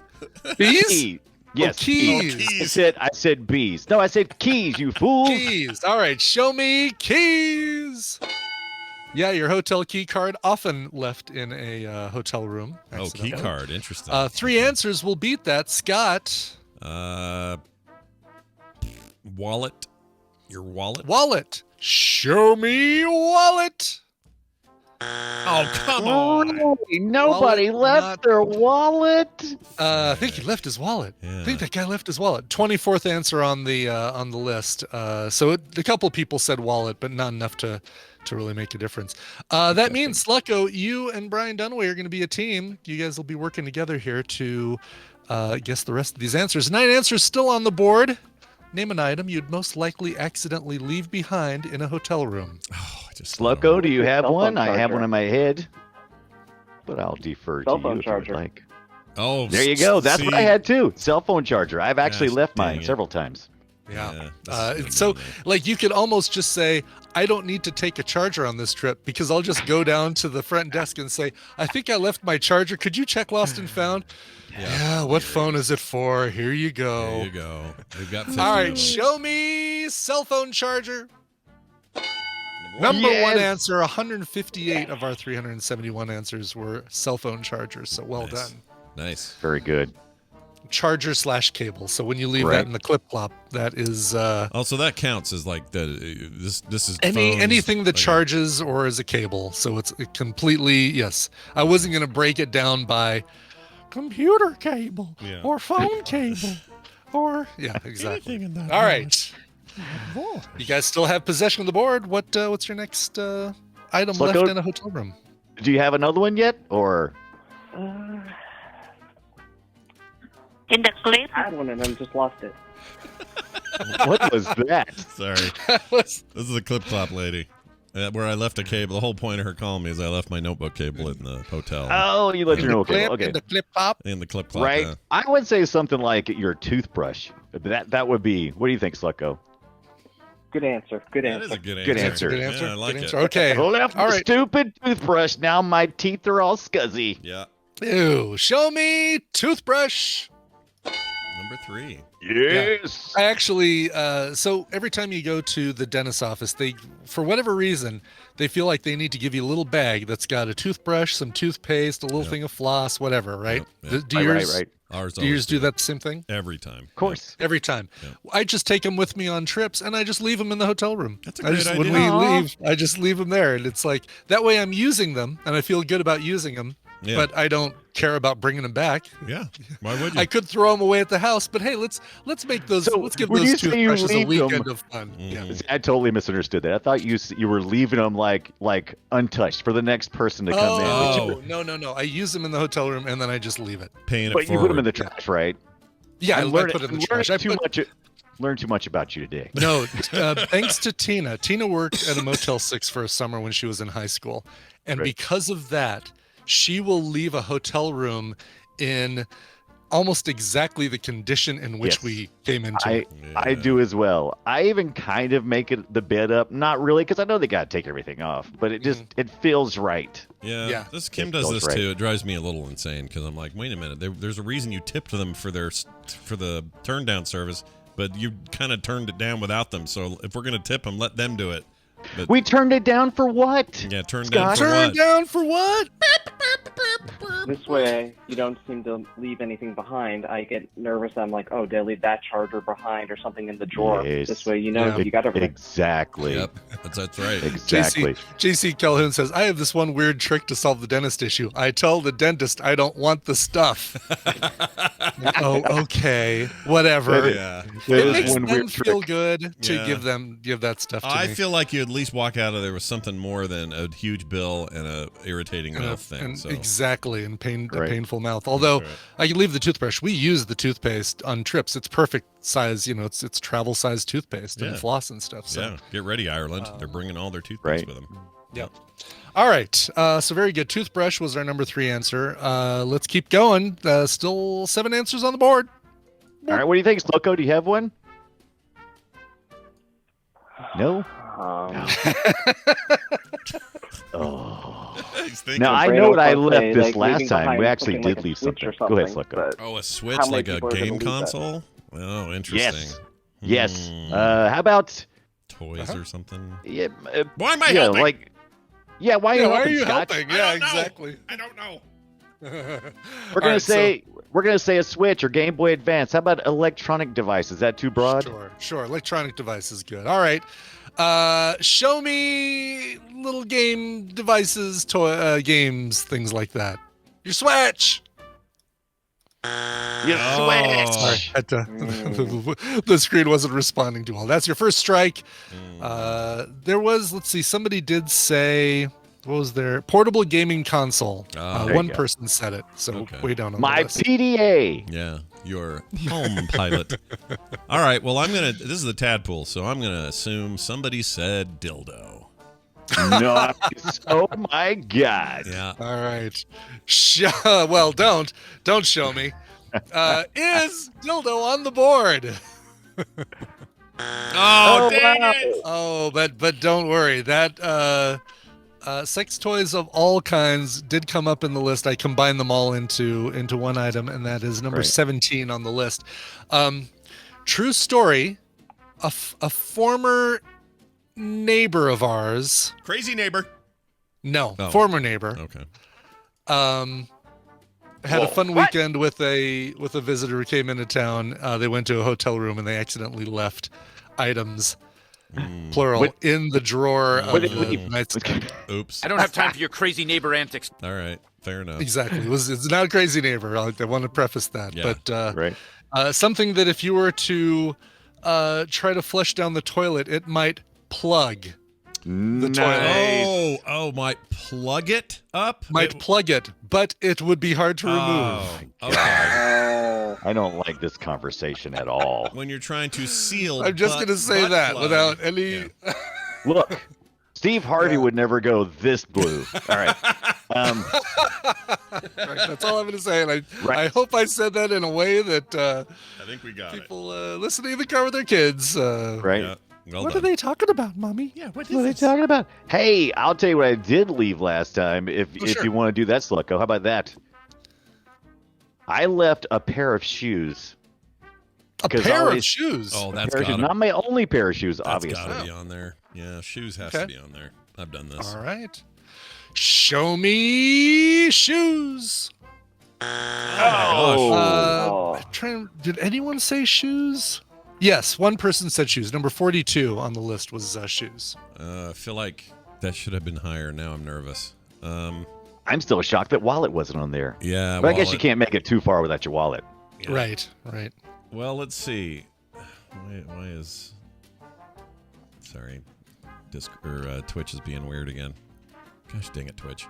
Speaker 2: Bees?
Speaker 6: Keys. Yes,
Speaker 2: Oh, keys.
Speaker 1: Keys.
Speaker 6: I said bees. No, I said keys, you fool.
Speaker 2: Keys. All right, show me keys. Yeah, your hotel key card often left in a hotel room.
Speaker 1: Oh, key
Speaker 2: accidentally.
Speaker 1: card. Interesting.
Speaker 2: 3 answers will beat that. Scott.
Speaker 1: Wallet. Your wallet?
Speaker 2: Wallet. Show me wallet.
Speaker 1: Oh, come on.
Speaker 6: Really? Nobody
Speaker 2: Wallet,
Speaker 6: left their wallet.
Speaker 2: I think he left his wallet.
Speaker 1: Yeah.
Speaker 2: I think that guy left his wallet. 24th answer on the list. So a couple people said wallet, but not enough to really make a difference. That means, Slucko, you and Brian Dunaway are going to be a team. You guys will be working together here to guess the rest of these answers. 9 answers still on the board. Name an item you'd most likely accidentally leave behind in a hotel room.
Speaker 1: Oh, I just
Speaker 6: Sluggo, do you have
Speaker 7: Cell
Speaker 6: one?
Speaker 7: phone
Speaker 6: I have
Speaker 7: charger.
Speaker 6: one in my head, but I'll defer
Speaker 7: Cell
Speaker 6: to
Speaker 7: phone
Speaker 6: you if you would
Speaker 7: charger.
Speaker 6: like.
Speaker 1: Oh,
Speaker 6: There you go. That's what I
Speaker 1: see?
Speaker 6: had too. Cell phone charger. I've actually
Speaker 1: Gosh,
Speaker 6: left
Speaker 1: dang
Speaker 6: mine
Speaker 1: it.
Speaker 6: several times.
Speaker 2: Yeah.
Speaker 1: Yeah, this is
Speaker 2: It's so,
Speaker 1: gonna be
Speaker 2: like, you could almost just say, I don't need to take a charger on this trip because I'll just go down to the front desk and say, I think I left my charger. Could you check lost and found? Yeah, what phone is it for? Here you go.
Speaker 1: There you go. We've got 50
Speaker 2: All
Speaker 1: of
Speaker 2: right,
Speaker 1: them.
Speaker 2: show me cell phone charger. Number one
Speaker 6: Yes.
Speaker 2: answer, 158 of our 371 answers were cell phone chargers. So well
Speaker 1: Nice.
Speaker 2: done.
Speaker 1: Nice.
Speaker 6: Very good.
Speaker 2: Charger / cable. So when you leave
Speaker 6: Right.
Speaker 2: that in the clip clop, that is
Speaker 1: Also, that counts as like this is phones.
Speaker 2: anything that
Speaker 1: Okay.
Speaker 2: charges or is a cable. So it's completely, yes. I wasn't going to break it down by computer cable
Speaker 1: Yeah.
Speaker 2: or phone cable or, yeah, exactly.
Speaker 1: Anything in that
Speaker 2: All
Speaker 1: house.
Speaker 2: right. You guys still have possession of the board. What's your next item
Speaker 6: Sluggo?
Speaker 2: left in a hotel room?
Speaker 6: Do you have another one yet, or
Speaker 3: In the clip,
Speaker 7: I had one and then just lost it.
Speaker 6: What was that?
Speaker 1: Sorry. This is the clip clop lady. Where I left a cable. The whole point of her calling me is I left my notebook cable in the hotel.
Speaker 6: Oh, you left your notebook. Okay.
Speaker 2: In the clip pop.
Speaker 1: In the clip clop.
Speaker 6: Right.
Speaker 1: Yeah.
Speaker 6: I would say something like your toothbrush. That would be. What do you think, Slucko?
Speaker 7: Good answer. Good
Speaker 1: That is
Speaker 7: answer.
Speaker 1: a good answer.
Speaker 6: Good answer.
Speaker 2: Good answer.
Speaker 1: Yeah, I like
Speaker 2: Good
Speaker 1: it.
Speaker 2: answer. Okay.
Speaker 6: Left
Speaker 2: All
Speaker 6: the
Speaker 2: right.
Speaker 6: stupid toothbrush. Now my teeth are all scuzzy.
Speaker 1: Yeah.
Speaker 2: Ew. Show me toothbrush.
Speaker 1: Number 3.
Speaker 6: Yes.
Speaker 2: I actually, so every time you go to the dentist's office, they, for whatever reason, they feel like they need to give you a little bag that's got a toothbrush, some toothpaste, a little thing of floss, whatever, right?
Speaker 1: Yep, yep.
Speaker 2: Do
Speaker 6: Right,
Speaker 2: yours,
Speaker 6: right.
Speaker 1: Ours
Speaker 2: do yours
Speaker 1: always
Speaker 2: do that the same thing?
Speaker 1: every time.
Speaker 6: Of course.
Speaker 2: Every time.
Speaker 1: Yep.
Speaker 2: I just take them with me on trips and I just leave them in the hotel room.
Speaker 1: That's a
Speaker 2: I
Speaker 1: great
Speaker 2: just,
Speaker 1: idea.
Speaker 2: When we
Speaker 6: Aw.
Speaker 2: leave, I just leave them there. And it's like, that way I'm using them and I feel good about using them,
Speaker 1: Yeah.
Speaker 2: but I don't care about bringing them back.
Speaker 1: Yeah. Why would you?
Speaker 2: I could throw them away at the house, but hey, let's make those.
Speaker 6: So,
Speaker 2: let's give
Speaker 6: when
Speaker 2: those
Speaker 6: you say you
Speaker 2: toothbrushes a
Speaker 6: leave them-
Speaker 2: weekend of fun.
Speaker 1: Mhm.
Speaker 2: Yeah.
Speaker 6: See, I totally misunderstood that. I thought you were leaving them like untouched for the next person to come in. But you,
Speaker 2: Oh, no. I use them in the hotel room and then I just leave it.
Speaker 1: Paying it
Speaker 6: but you
Speaker 1: forward.
Speaker 6: put them in the trash, right?
Speaker 2: Yeah, I
Speaker 6: learned
Speaker 2: put it in the
Speaker 6: learned
Speaker 2: trash. I
Speaker 6: too
Speaker 2: put,
Speaker 6: much. Learned too much about you today.
Speaker 2: no, thanks to Tina. Tina worked at a Motel 6 for a summer when she was in high school. And
Speaker 6: Right.
Speaker 2: because of that, she will leave a hotel room in almost exactly the condition in which
Speaker 6: Yes.
Speaker 2: we came into
Speaker 6: I
Speaker 2: it.
Speaker 6: I do as well. I even kind of make it the bed up, not really, because I know they got to take everything off, but it just it feels right.
Speaker 1: Yeah,
Speaker 2: Yeah.
Speaker 1: this Kim
Speaker 6: It
Speaker 1: does
Speaker 6: feels
Speaker 1: this
Speaker 6: right.
Speaker 1: too. It drives me a little insane because I'm like, wait a minute, there's a reason you tipped them for the turn down service, but you kind of turned it down without them. So if we're gonna tip them, let them do it. But
Speaker 6: We turned it down for what?
Speaker 1: yeah, turn down
Speaker 6: Scott?
Speaker 1: for
Speaker 2: Turn
Speaker 1: what?
Speaker 2: down for what?
Speaker 7: This way, you don't seem to leave anything behind. I get nervous. I'm like, oh, did I leave that charger behind or something in the drawer?
Speaker 6: Yes.
Speaker 7: This way, you know,
Speaker 2: Yeah.
Speaker 7: you got everything.
Speaker 6: Exactly.
Speaker 1: Yep, that's right.
Speaker 6: Exactly.
Speaker 2: JC Calhoun says, I have this one weird trick to solve the dentist issue. I tell the dentist I don't want the stuff. Oh, okay. Whatever.
Speaker 1: Yeah.
Speaker 6: That
Speaker 2: It
Speaker 6: is
Speaker 2: makes
Speaker 6: one
Speaker 2: them
Speaker 6: weird
Speaker 2: feel
Speaker 6: trick.
Speaker 2: good to
Speaker 1: Yeah.
Speaker 2: give that stuff to
Speaker 1: I
Speaker 2: me.
Speaker 1: feel like you at least walk out of there with something more than a huge bill and a irritating
Speaker 2: And a-
Speaker 1: mouth thing.
Speaker 2: and
Speaker 1: So
Speaker 2: exactly, and a
Speaker 6: Right.
Speaker 2: painful mouth. Although
Speaker 1: That's right.
Speaker 2: I can leave the toothbrush. We use the toothpaste on trips. It's perfect size. It's travel size toothpaste and
Speaker 1: Yeah.
Speaker 2: floss and stuff. So
Speaker 1: yeah, get ready, Ireland. They're bringing all their toothpaste
Speaker 6: Right.
Speaker 1: with them.
Speaker 2: Yep. All right. So very good. Toothbrush was our number 3 answer. Let's keep going. Still 7 answers on the board.
Speaker 6: All right, what do you think, Sloko? Do you have one? No? Oh.
Speaker 1: He's thinking.
Speaker 6: Now, I
Speaker 7: Brandon
Speaker 6: know
Speaker 7: was
Speaker 6: what I
Speaker 7: about to
Speaker 6: left
Speaker 7: say,
Speaker 6: this
Speaker 7: like,
Speaker 6: last
Speaker 7: leaving
Speaker 6: time.
Speaker 7: behind
Speaker 6: We actually
Speaker 7: something
Speaker 6: did
Speaker 7: like a
Speaker 6: leave
Speaker 7: switch or
Speaker 6: something. Go ahead,
Speaker 7: something,
Speaker 6: Sloko.
Speaker 7: but
Speaker 1: Oh, a
Speaker 7: how
Speaker 1: Switch
Speaker 7: many
Speaker 1: like a
Speaker 7: people are gonna
Speaker 1: game
Speaker 7: leave that?
Speaker 1: console? Oh, interesting.
Speaker 6: Yes. Yes.
Speaker 1: Hmm.
Speaker 6: How about
Speaker 1: Toys or something?
Speaker 6: yeah,
Speaker 1: Why am I
Speaker 6: yeah,
Speaker 1: helping?
Speaker 6: like yeah, why
Speaker 2: Yeah,
Speaker 6: are
Speaker 2: why are
Speaker 6: you
Speaker 2: you
Speaker 6: helping, Scotch?
Speaker 2: helping?
Speaker 1: I
Speaker 2: Yeah,
Speaker 1: don't know.
Speaker 2: exactly.
Speaker 1: I don't know.
Speaker 6: We're gonna say a Switch or Game Boy Advance. How about electronic device? Is that too broad?
Speaker 2: Sure. Electronic device is good. All right. Show me little game devices, games, things like that. Your Switch.
Speaker 6: Your
Speaker 1: Oh.
Speaker 6: Switch.
Speaker 2: Had to- the screen wasn't responding too well. That's your first strike. There was, let's see, somebody did say, what was there? Portable gaming console.
Speaker 1: Ah.
Speaker 6: There you
Speaker 2: One
Speaker 6: go.
Speaker 2: person said it, so
Speaker 1: Okay.
Speaker 2: way down on
Speaker 6: My
Speaker 2: the list.
Speaker 6: PDA.
Speaker 1: Yeah, your home pilot. All right, well, this is the tadpole, so I'm going to assume somebody said dildo.
Speaker 6: Nice. Oh my God.
Speaker 1: Yeah.
Speaker 2: All right. Well, don't show me. Is dildo on the board?
Speaker 1: Oh, dang
Speaker 6: wow.
Speaker 1: it!
Speaker 2: Oh, but don't worry. That sex toys of all kinds did come up in the list. I combined them all into one item, and that is number
Speaker 6: Right.
Speaker 2: 17 on the list. True story. A former neighbor of ours.
Speaker 1: Crazy neighbor.
Speaker 2: No,
Speaker 1: Oh.
Speaker 2: former neighbor.
Speaker 1: Okay.
Speaker 2: Had
Speaker 6: Whoa,
Speaker 2: a fun
Speaker 6: what?
Speaker 2: weekend with a visitor who came into town. They went to a hotel room and they accidentally left items, plural,
Speaker 6: What-
Speaker 2: in the drawer of
Speaker 6: what did
Speaker 2: the
Speaker 6: we-
Speaker 2: nightstand.
Speaker 1: Oops.
Speaker 8: I don't have time for your crazy neighbor antics.
Speaker 1: All right. Fair enough.
Speaker 2: Exactly. It's not a crazy neighbor. I want to preface that,
Speaker 1: Yeah.
Speaker 2: but
Speaker 6: Right.
Speaker 2: something that if you were to try to flush down the toilet, it might plug.
Speaker 6: Nice.
Speaker 1: Oh, might plug it up?
Speaker 2: Might plug it, but it would be hard to remove.
Speaker 1: Oh, okay.
Speaker 6: I don't like this conversation at all.
Speaker 1: When you're trying to seal.
Speaker 2: I'm just going to say
Speaker 1: butt
Speaker 2: that
Speaker 1: plug.
Speaker 2: without any.
Speaker 1: Yeah.
Speaker 6: Look, Steve Harvey would never go this blue. All right.
Speaker 2: Right, that's all I'm going to say. And I
Speaker 6: Right.
Speaker 2: hope I said that in a way that
Speaker 1: I think we got
Speaker 2: people listening in the car with their kids.
Speaker 6: Right.
Speaker 1: Yeah. Well
Speaker 2: What
Speaker 1: done.
Speaker 2: are they talking about, Mommy?
Speaker 1: Yeah, what
Speaker 6: What are they talking about? Hey, I'll tell you what I did leave last time. If
Speaker 2: sure.
Speaker 6: you want to do that, Slucko, how about that? I left a pair of shoes.
Speaker 2: A
Speaker 6: 'Cause
Speaker 2: pair of
Speaker 6: always-
Speaker 2: shoes.
Speaker 1: Oh,
Speaker 6: A
Speaker 1: that's
Speaker 6: pair of shoes.
Speaker 1: got
Speaker 6: Not my only pair of shoes,
Speaker 1: That's
Speaker 6: obviously.
Speaker 1: got to be on there. Yeah, shoes has
Speaker 2: Okay.
Speaker 1: to be on there. I've done this.
Speaker 2: All right. Show me shoes.
Speaker 6: Oh.
Speaker 2: Did anyone say shoes? Yes, one person said shoes. Number 42 on the list was shoes.
Speaker 1: I feel like that should have been higher. Now I'm nervous.
Speaker 6: I'm still shocked that wallet wasn't on there.
Speaker 1: Yeah,
Speaker 6: But I guess you
Speaker 1: wallet.
Speaker 6: can't make it too far without your wallet.
Speaker 1: Yeah.
Speaker 2: Right.
Speaker 1: Well, let's see. Why is Twitch is being weird again? Gosh dang it, Twitch.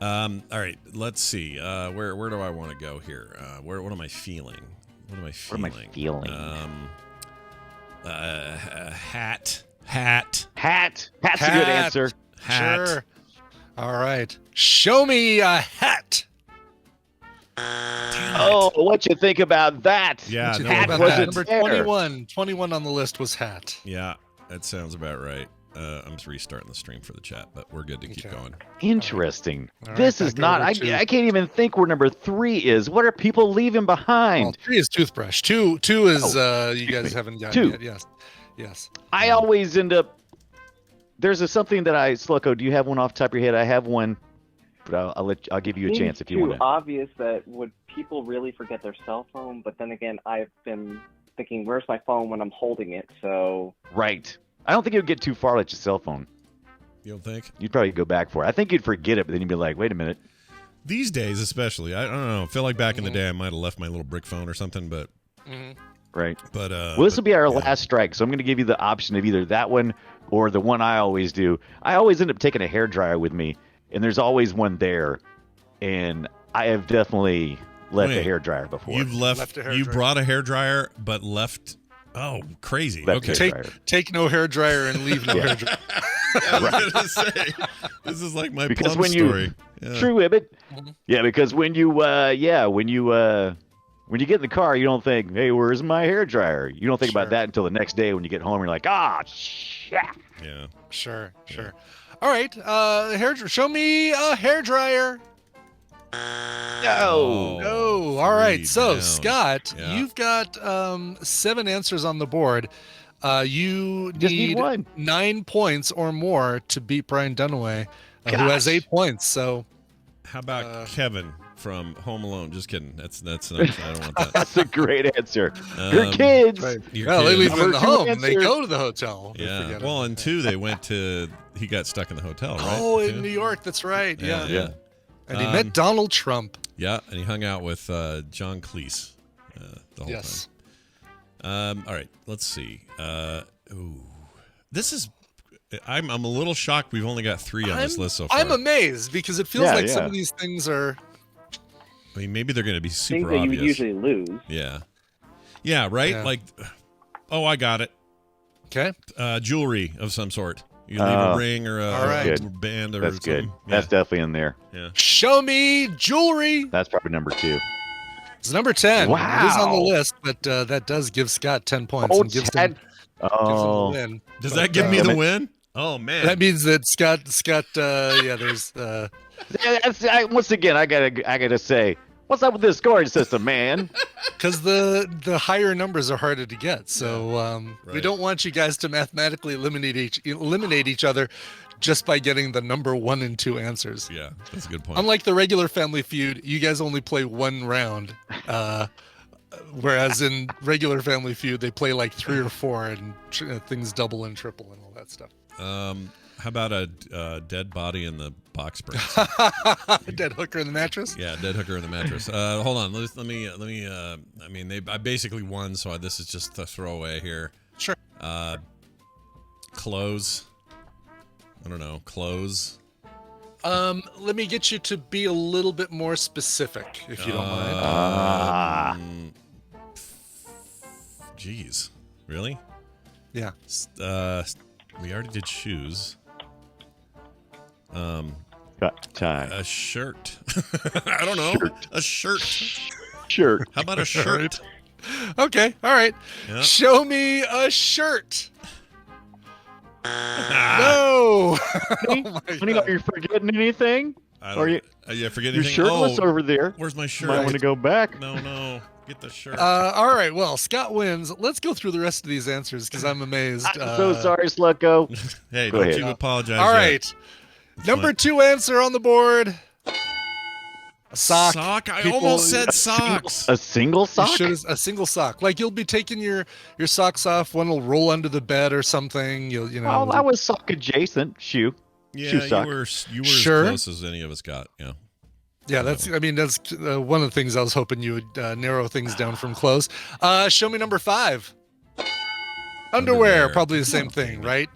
Speaker 1: All right, let's see. Where do I want to go here? What am I feeling? What am I feeling? Hat.
Speaker 6: Hat's a good answer.
Speaker 1: Hat.
Speaker 2: Sure. All right. Show me a hat.
Speaker 6: Oh, what you think about that?
Speaker 1: Yeah,
Speaker 2: What you
Speaker 1: no,
Speaker 2: think
Speaker 6: hat
Speaker 2: about
Speaker 6: wasn't
Speaker 2: that?
Speaker 6: there.
Speaker 2: Number 21 on the list was hat.
Speaker 1: Yeah, that sounds about right. I'm just restarting the stream for the chat, but we're good to keep
Speaker 2: Okay.
Speaker 1: going.
Speaker 6: Interesting.
Speaker 2: All right,
Speaker 6: This is
Speaker 2: back
Speaker 6: not.
Speaker 2: over
Speaker 6: I
Speaker 2: to-
Speaker 6: can't even think where number 3 is. What are people leaving
Speaker 2: Well,
Speaker 6: behind?
Speaker 2: 3 is toothbrush. Two is you guys
Speaker 6: me.
Speaker 2: haven't gotten
Speaker 6: 2.
Speaker 2: yet. Yes.
Speaker 6: I always end up. There's something that Slucko. Do you have one off the top of your head? I have one, but I'll give you a chance if you
Speaker 7: Seems
Speaker 6: want
Speaker 7: too
Speaker 6: to.
Speaker 7: obvious that would people really forget their cell phone? But then again, I've been thinking, where's my phone when I'm holding it? So
Speaker 6: Right. I don't think it would get too far with your cell phone.
Speaker 1: You don't think?
Speaker 6: You'd probably go back for it. I think you'd forget it, but then you'd be like, wait a minute.
Speaker 1: These days, especially, I don't know. I feel like back in the day, I might have left my little brick phone or something, but
Speaker 6: Right.
Speaker 1: well,
Speaker 6: Well, this will be our last strike, so I'm going to give you the option of either that one or the one I always do. I always end up taking a hairdryer with me, and there's always one there, and I have definitely left
Speaker 1: Wait,
Speaker 6: a hairdryer before.
Speaker 1: You've left.
Speaker 2: a
Speaker 1: You
Speaker 2: hairdryer.
Speaker 1: brought a hairdryer, but left. Oh, crazy.
Speaker 6: Left
Speaker 1: Okay.
Speaker 6: hairdryer.
Speaker 2: Take no hairdryer and leave no
Speaker 6: Yeah.
Speaker 2: hairdryer.
Speaker 1: I was gonna say, this is like my
Speaker 6: Because
Speaker 1: plum
Speaker 6: when you-
Speaker 1: story. Yeah.
Speaker 6: True, Ibbot. Yeah, because when you get in the car, you don't think, hey, where's my hairdryer? You don't think
Speaker 2: Sure.
Speaker 6: about that until the next day when you get home. You're like, shit.
Speaker 1: Yeah.
Speaker 2: Sure. All right. Show me a hairdryer.
Speaker 6: No.
Speaker 2: Oh, all right.
Speaker 1: Three
Speaker 2: So,
Speaker 1: down.
Speaker 2: Scott,
Speaker 1: Yeah.
Speaker 2: you've got 7 answers on the board. You
Speaker 6: Just need one.
Speaker 2: 9 points or more to beat Brian Dunaway, who has
Speaker 6: Gosh.
Speaker 2: 8 points. So,
Speaker 1: How about Kevin from Home Alone? Just kidding. That's not, I don't want that.
Speaker 6: That's a great answer. Your
Speaker 1: Um,
Speaker 6: kids.
Speaker 1: Your
Speaker 2: well, they
Speaker 1: kids.
Speaker 2: leave him in the
Speaker 6: Number 2
Speaker 2: home. They
Speaker 6: answer.
Speaker 2: go to the hotel. They
Speaker 1: Yeah.
Speaker 2: forget
Speaker 1: Well,
Speaker 2: it.
Speaker 1: and 2, they went to. He got stuck in the hotel, right?
Speaker 2: Oh, in
Speaker 1: Too?
Speaker 2: New York. That's right. Yeah.
Speaker 6: Yeah.
Speaker 2: And he met Donald Trump.
Speaker 1: Yeah, and he hung out with John Cleese the whole
Speaker 2: Yes.
Speaker 1: time. All right, let's see. This is. I'm a little shocked. We've only got 3 on this list so far.
Speaker 2: I'm amazed because it feels
Speaker 6: Yeah,
Speaker 2: like some
Speaker 6: yeah.
Speaker 2: of these things are.
Speaker 1: I mean, maybe they're going to be
Speaker 7: things
Speaker 1: super
Speaker 7: that you
Speaker 1: obvious.
Speaker 7: would usually lose.
Speaker 1: Yeah. Yeah. Right.
Speaker 2: Yeah.
Speaker 1: Like, oh, I got it.
Speaker 2: Okay.
Speaker 1: Jewelry of some sort. You leave a ring or
Speaker 2: all right.
Speaker 1: a band or
Speaker 6: That's
Speaker 1: something.
Speaker 6: good. That's definitely in there.
Speaker 1: Yeah.
Speaker 2: Show me jewelry.
Speaker 6: That's probably number 2.
Speaker 2: It's number 10. It is on the
Speaker 6: Wow.
Speaker 2: list, but that does give Scott 10 points
Speaker 6: Oh,
Speaker 2: and gives him,
Speaker 6: Ted.
Speaker 2: gives him the
Speaker 6: Oh,
Speaker 2: win.
Speaker 1: Does
Speaker 2: But,
Speaker 1: that give me
Speaker 6: damn
Speaker 1: the
Speaker 6: it.
Speaker 1: win? Oh man.
Speaker 2: That means that Scott, there's,
Speaker 6: once again, I gotta say, what's up with this scoring system, man?
Speaker 2: because the higher numbers are harder to get. So we
Speaker 1: Right.
Speaker 2: don't want you guys to mathematically eliminate each other just by getting the number 1 and 2 answers.
Speaker 1: Yeah, that's a good point.
Speaker 2: Unlike the regular Family Feud, you guys only play 1 round. Whereas in regular Family Feud, they play like 3 or 4 and things double and triple and all that stuff.
Speaker 1: How about a dead body in the box springs?
Speaker 2: Dead hooker in the mattress?
Speaker 1: Yeah, dead hooker in the mattress. Hold on. Let me. I mean, I basically won, so this is just a throwaway here.
Speaker 2: Sure.
Speaker 1: Clothes. I don't know, clothes.
Speaker 2: Let me get you to be a little bit more specific, if you don't mind.
Speaker 1: Jeez, really?
Speaker 2: Yeah.
Speaker 1: We already did shoes.
Speaker 6: Got time.
Speaker 1: A shirt. I don't know. A shirt.
Speaker 6: Shirt.
Speaker 1: How about a shirt?
Speaker 2: Okay. All right.
Speaker 1: Yeah.
Speaker 2: Show me a shirt. No. Oh my
Speaker 6: Honey,
Speaker 2: God.
Speaker 6: are you forgetting anything?
Speaker 1: Are you forgetting
Speaker 6: Your
Speaker 1: anything?
Speaker 6: shirtless over there.
Speaker 1: Where's my shirt?
Speaker 6: Might want to go back.
Speaker 1: No. Get the shirt.
Speaker 2: All right. Well, Scott wins. Let's go through the rest of these answers because I'm amazed.
Speaker 6: I'm so sorry, Slutko.
Speaker 1: Hey,
Speaker 6: Go
Speaker 1: don't
Speaker 6: ahead.
Speaker 1: you apologize.
Speaker 2: All
Speaker 1: yet.
Speaker 2: right. Number 2 answer on the board. A sock.
Speaker 1: I
Speaker 2: People-
Speaker 1: almost said socks.
Speaker 6: A single
Speaker 2: You
Speaker 6: sock?
Speaker 2: should a single sock. Like you'll be taking your socks off. One will roll under the bed or something. You know.
Speaker 6: Oh, I was sock adjacent. Shoe.
Speaker 1: Yeah,
Speaker 6: Shoe sock.
Speaker 1: you were
Speaker 2: Sure.
Speaker 1: as close as any of us got. Yeah.
Speaker 2: Yeah, that's one of the things I was hoping you would narrow things down from clothes. Show me number 5. Underwear, probably the same thing, right?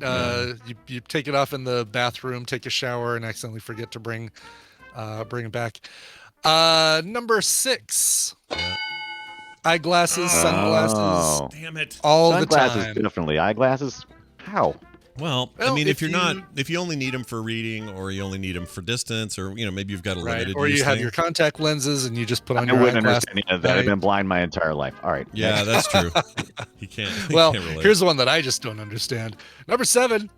Speaker 2: You take it off in the bathroom, take a shower, and accidentally forget to bring it back. Number 6.
Speaker 1: Yeah.
Speaker 2: Eyeglasses, sunglasses,
Speaker 6: Oh.
Speaker 1: Damn it.
Speaker 2: all
Speaker 6: Sunglasses,
Speaker 2: the time.
Speaker 6: definitely. Eyeglasses? How?
Speaker 1: Well, I
Speaker 2: Well,
Speaker 1: mean, if
Speaker 2: if
Speaker 1: you only need them for reading, or you only need them for distance, or maybe you've got a
Speaker 2: Right.
Speaker 1: limited
Speaker 2: Or
Speaker 1: use
Speaker 2: you have
Speaker 1: thing.
Speaker 2: your contact lenses and you just put on
Speaker 6: I
Speaker 2: your
Speaker 6: wouldn't
Speaker 2: eyeglasses.
Speaker 6: understand any of that. I've been blind my entire life. All right.
Speaker 1: Yeah, that's true. He can't. He
Speaker 2: Well,
Speaker 1: can't relate.
Speaker 2: here's the one that I just don't understand. Number 7.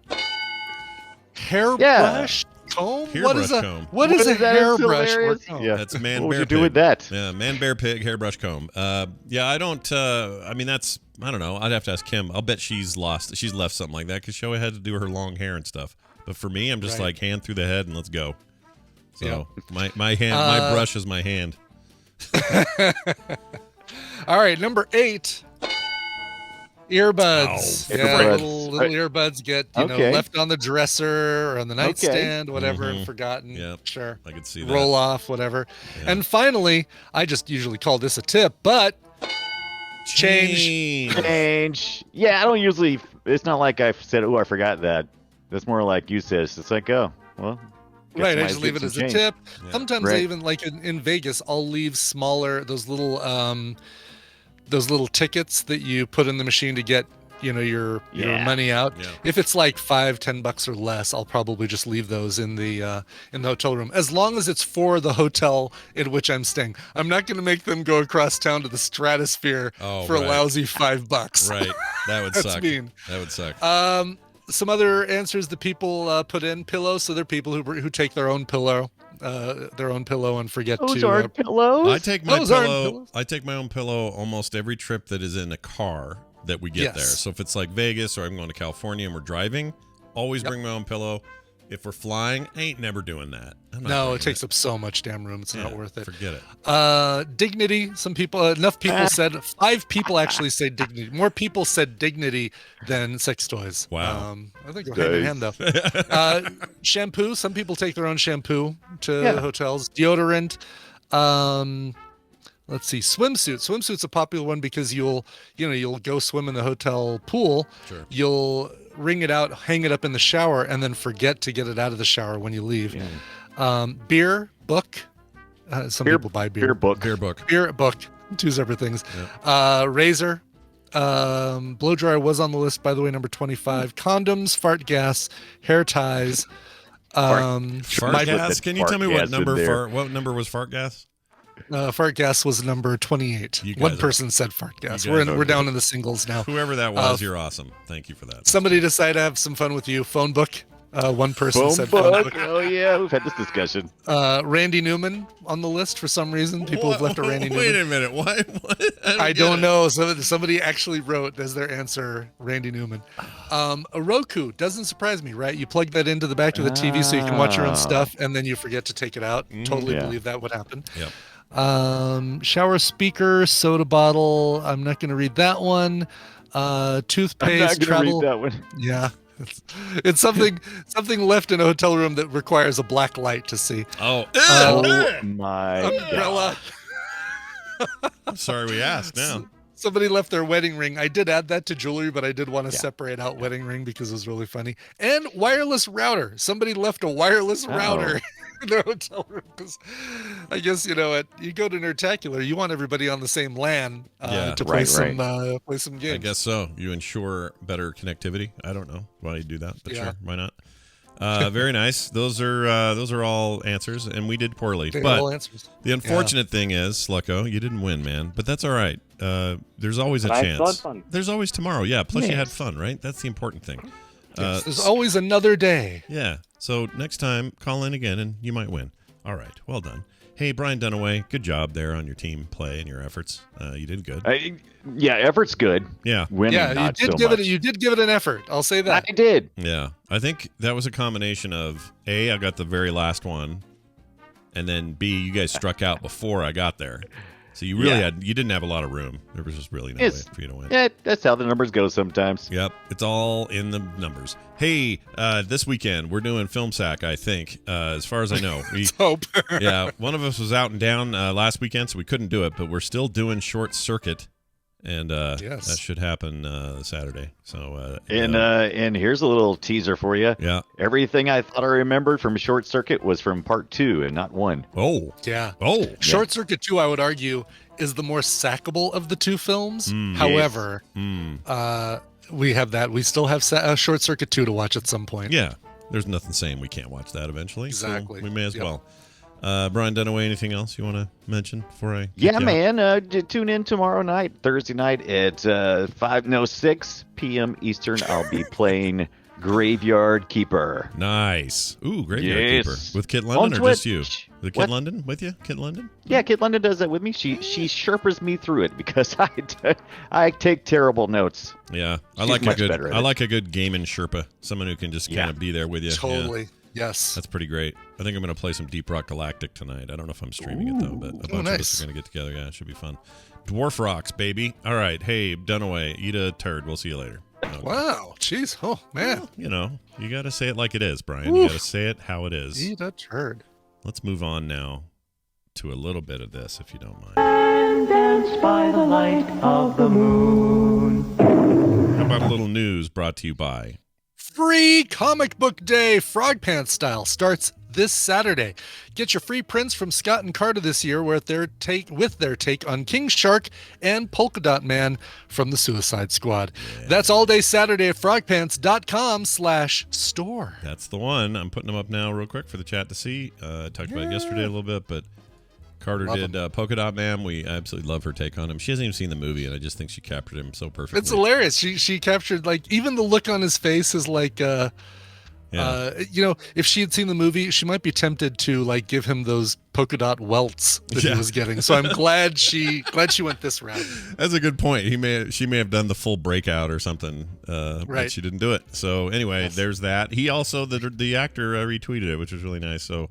Speaker 2: Hairbrush comb?
Speaker 1: Hairbrush comb.
Speaker 2: What is a
Speaker 6: is that? It's
Speaker 2: hairbrush or
Speaker 6: hilarious.
Speaker 2: comb?
Speaker 6: Yeah.
Speaker 1: That's man
Speaker 6: What would
Speaker 1: bear
Speaker 6: you do
Speaker 1: pig.
Speaker 6: with that?
Speaker 1: Yeah, man bear pig hairbrush comb. Yeah, I don't. I mean, I don't know. I'd have to ask Kim. I'll bet she's left something like that because Shoei had to do her long hair and stuff. But for me, I'm just
Speaker 2: Right.
Speaker 1: like hand through the head and let's go. So
Speaker 2: Yeah.
Speaker 1: my hand, my brush is my hand.
Speaker 2: All right, number 8. Earbuds.
Speaker 1: Oh,
Speaker 2: Yeah,
Speaker 6: earbuds.
Speaker 2: little earbuds get
Speaker 6: Okay.
Speaker 2: left on the dresser or on the nightstand, whatever, and
Speaker 1: Mhm.
Speaker 2: forgotten.
Speaker 1: Yep.
Speaker 2: Sure.
Speaker 1: I could see that.
Speaker 2: Roll off, whatever.
Speaker 1: Yeah.
Speaker 2: And finally, I just usually call this a tip, but change.
Speaker 6: Change. Yeah, I don't usually. It's not like I said, oh, I forgot that. That's more like you said. It's like, oh, well. guess
Speaker 2: Right, I
Speaker 6: might
Speaker 2: just leave it
Speaker 6: get
Speaker 2: as
Speaker 6: some
Speaker 2: a
Speaker 6: change.
Speaker 2: tip.
Speaker 1: Yeah.
Speaker 2: Sometimes I
Speaker 6: Right.
Speaker 2: even like in Vegas, I'll leave smaller those little tickets that you put in the machine to get your
Speaker 6: Yeah.
Speaker 2: money out.
Speaker 1: Yeah.
Speaker 2: If it's like $5-10 or less, I'll probably just leave those in the hotel room, as long as it's for the hotel in which I'm staying. I'm not going to make them go across town to the Stratosphere
Speaker 1: Oh,
Speaker 2: for
Speaker 1: right.
Speaker 2: a lousy $5.
Speaker 1: Right. That would
Speaker 2: That's
Speaker 1: suck.
Speaker 2: mean.
Speaker 1: That would suck.
Speaker 2: Some other answers that people put in: pillows. So they're people who take their own pillow, and forget
Speaker 6: Those
Speaker 2: to.
Speaker 6: aren't pillows.
Speaker 1: I take my
Speaker 2: those aren't
Speaker 1: pillow.
Speaker 2: pillows.
Speaker 1: I take my own pillow almost every trip that is in a car that we get
Speaker 2: Yes.
Speaker 1: there. So if it's like Vegas or I'm going to California and we're driving, always bring my own pillow. If we're flying, I ain't never doing that. I'm not
Speaker 2: No,
Speaker 1: bringing
Speaker 2: it takes up so much damn room. It's not
Speaker 1: Yeah,
Speaker 2: worth it.
Speaker 1: Forget it.
Speaker 2: Dignity. Some people, enough people said. 5 people actually say dignity. More people said dignity than sex toys.
Speaker 1: Wow.
Speaker 2: I think they're hand in hand though. Shampoo. Some people take their own shampoo to hotels. Deodorant. Let's see. Swimsuit. Swimsuit's a popular one because you'll go swim in the hotel pool.
Speaker 1: Sure.
Speaker 2: You'll wring it out, hang it up in the shower, and then forget to get it out of the shower when you leave. Beer, book. Some people buy beer.
Speaker 6: Beer book.
Speaker 1: Beer book.
Speaker 2: Beer, book. 2 separate things. Razor. Blow dryer was on the list, by the way, number 25. Condoms, fart gas, hair ties.
Speaker 1: Fart
Speaker 6: My-
Speaker 1: gas. Can you
Speaker 6: fart
Speaker 1: tell me
Speaker 6: gas in there.
Speaker 1: what number was fart gas?
Speaker 2: Fart gas was number 28.
Speaker 1: You guys
Speaker 2: One
Speaker 1: are-
Speaker 2: person said fart gas.
Speaker 1: you guys
Speaker 2: We're down in the singles now.
Speaker 1: Whoever that was, you're awesome. Thank you for that.
Speaker 2: Somebody decided to have some fun with you. Phone book. One person
Speaker 6: Phone
Speaker 2: said
Speaker 6: book.
Speaker 2: phone book.
Speaker 6: Oh yeah, we've had this discussion.
Speaker 2: Randy Newman on the list for some reason. People have left a Randy
Speaker 1: Wait
Speaker 2: Newman.
Speaker 1: a minute. Why? What?
Speaker 2: I
Speaker 1: get
Speaker 2: don't
Speaker 1: it.
Speaker 2: know. Somebody actually wrote as their answer Randy Newman. A Roku doesn't surprise me, right? You plug that into the back of the TV so you can watch your own stuff, and then you forget to take it out. Totally
Speaker 6: Yeah.
Speaker 2: believe that would happen.
Speaker 1: Yep.
Speaker 2: Shower speaker, soda bottle. I'm not going to read that one. Toothpaste,
Speaker 6: I'm not gonna
Speaker 2: travel.
Speaker 6: read that one.
Speaker 2: Yeah. It's something left in a hotel room that requires a black light to see.
Speaker 1: Oh.
Speaker 6: Oh my god.
Speaker 2: Umbrella.
Speaker 1: I'm sorry we asked now.
Speaker 2: Somebody left their wedding ring. I did add that to jewelry, but I did want to separate out wedding ring because it was really funny. And wireless router. Somebody left a wireless router in their hotel room because I guess, you go to Nerdtacular, you want everybody on the same LAN to play play some games.
Speaker 1: I guess so. You ensure better connectivity. I don't know why you do that, but sure, why not? Very nice. Those are all answers, and we did poorly. But
Speaker 2: all answers.
Speaker 1: The unfortunate thing is, Slucko, you didn't win, man. But that's all right. There's always a chance.
Speaker 7: I had fun.
Speaker 1: There's always tomorrow. Yeah. Plus, you had fun, right? That's the important thing.
Speaker 2: Yes, there's always another day.
Speaker 1: Yeah. So next time, call in again, and you might win. All right. Well done. Hey, Brian Dunaway, good job there on your team play and your efforts. You did good.
Speaker 6: Effort's good.
Speaker 1: Yeah.
Speaker 6: Winning, not so much.
Speaker 2: You did give it an effort. I'll say that.
Speaker 6: I did.
Speaker 1: Yeah. I think that was a combination of A, I got the very last one, and then B, you guys struck out before I got there. So you really you didn't have a lot of room. There was just really no way for you to win.
Speaker 6: Yeah, that's how the numbers go sometimes.
Speaker 1: Yep. It's all in the numbers. Hey, this weekend we're doing Film Sack, I think, as far as I know.
Speaker 2: Let's hope.
Speaker 1: Yeah, one of us was out and down last weekend, so we couldn't do it, but we're still doing Short Circuit. And that should happen Saturday. So
Speaker 6: and here's a little teaser for you.
Speaker 1: Yeah.
Speaker 6: Everything I thought I remembered from Short Circuit was from part 2 and not 1.
Speaker 1: Oh.
Speaker 2: Yeah.
Speaker 1: Oh.
Speaker 2: Short Circuit 2, I would argue, is the more sackable of the two films. However, we have that. We still have Short Circuit 2 to watch at some point.
Speaker 1: Yeah. There's nothing saying we can't watch that eventually.
Speaker 2: Exactly.
Speaker 1: So we may as well. Brian Dunaway, anything else you want to mention before I?
Speaker 6: Tune in tomorrow night, Thursday night at 6 p.m. Eastern. I'll be playing Graveyard Keeper.
Speaker 1: Nice. Ooh, Graveyard Keeper with Kit London or just you? With Kit London with you? Kit London?
Speaker 6: Yeah, Kit London does that with me. She Sherpas me through it because I take terrible notes.
Speaker 1: Yeah,
Speaker 6: I
Speaker 1: like a good gaming Sherpa, someone who can just kind of be there with you.
Speaker 2: Totally.
Speaker 1: Yeah.
Speaker 2: Yes.
Speaker 1: That's pretty great. I think I'm going to play some Deep Rock Galactic tonight. I don't know if I'm streaming it, though, but a bunch of us are going to get together. Yeah, it should be fun. Dwarf Rocks, baby. All right. Hey, Dunaway, eat a turd. We'll see you later. Okay.
Speaker 2: Wow. Jeez. Oh, man.
Speaker 1: Well, you got to say it like it is, Brian. You got to say it how it is.
Speaker 2: Eat a turd.
Speaker 1: Let's move on now to a little bit of this, if you don't mind.
Speaker 9: And dance by the light of the moon.
Speaker 1: How about a little news brought to you by...
Speaker 2: Free Comic Book Day, Frog Pants style, starts this Saturday. Get your free prints from Scott and Carter this year with their take on King Shark and Polka Dot Man from the Suicide Squad. Yeah. That's all day Saturday at frogpants.com/store.
Speaker 1: That's the one. I'm putting them up now real quick for the chat to see. I talked about it yesterday a little bit, but Carter did Polka Dot Man. We absolutely love her take on him. She hasn't even seen the movie, and I just think she captured him so perfectly.
Speaker 2: It's hilarious. She captured, like, even the look on his face is like, if she had seen the movie, she might be tempted to, like, give him those polka dot welts that he was getting. So I'm glad she went this route.
Speaker 1: That's a good point. She may have done the full breakout or something, but she didn't do it. So anyway, there's that. He also the actor retweeted it, which was really nice. So.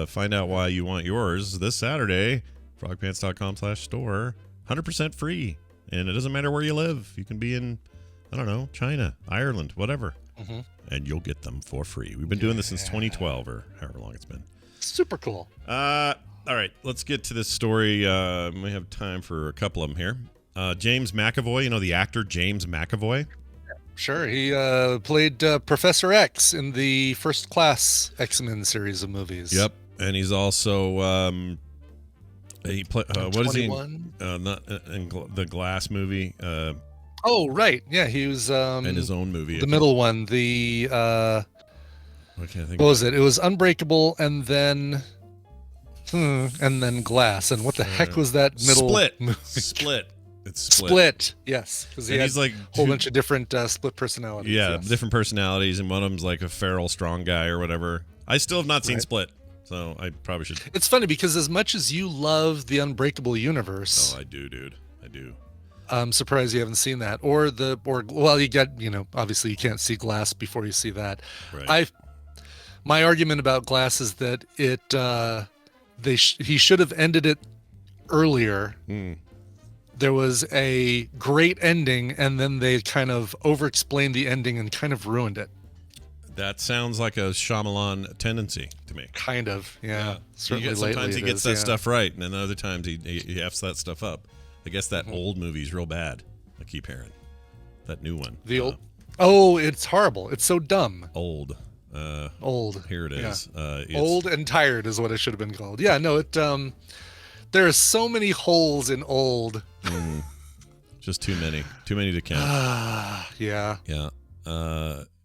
Speaker 1: Find out why you want yours this Saturday. Frogpants.com/store. 100% free. And it doesn't matter where you live. You can be in, I don't know, China, Ireland, whatever. Mm-hmm. And you'll get them for free. We've been doing this since 2012 or however long it's been.
Speaker 2: Super cool.
Speaker 1: All right, let's get to this story. We have time for a couple of them here. James McAvoy, the actor James McAvoy.
Speaker 2: Sure, he played Professor X in the First Class X-Men series of movies.
Speaker 1: Yep, and he's also he played what is he? Not in the Glass movie.
Speaker 2: Oh right, yeah, he was
Speaker 1: in his own movie.
Speaker 2: The middle one, the
Speaker 1: I can't think.
Speaker 2: What was it? It was Unbreakable, and then Glass. And what the heck was that middle movie?
Speaker 1: Split. It's
Speaker 2: Split, yes, because
Speaker 1: he's like
Speaker 2: a whole bunch of different split personalities.
Speaker 1: Yeah, different personalities, and one of them's like a feral, strong guy or whatever. I still have not seen Split, so I probably should.
Speaker 2: It's funny because as much as you love the Unbreakable universe,
Speaker 1: I do, dude, I do.
Speaker 2: I'm surprised you haven't seen that, or you get, obviously you can't see Glass before you see that.
Speaker 1: Right.
Speaker 2: My argument about Glass is that he should have ended it earlier. There was a great ending, and then they kind of over-explained the ending and kind of ruined it.
Speaker 1: That sounds like a Shyamalan tendency to me.
Speaker 2: Kind of, yeah.
Speaker 1: Sometimes he gets that stuff right, and then other times he F's that stuff up. I guess that old movie's real bad. I keep hearing that new one.
Speaker 2: The old. Oh, it's horrible. It's so dumb.
Speaker 1: Old.
Speaker 2: Old.
Speaker 1: Here it is. It's,
Speaker 2: Old and tired is what it should have been called. Yeah, no, it. There are so many holes in old.
Speaker 1: Just too many to count.
Speaker 2: Yeah.
Speaker 1: Yeah.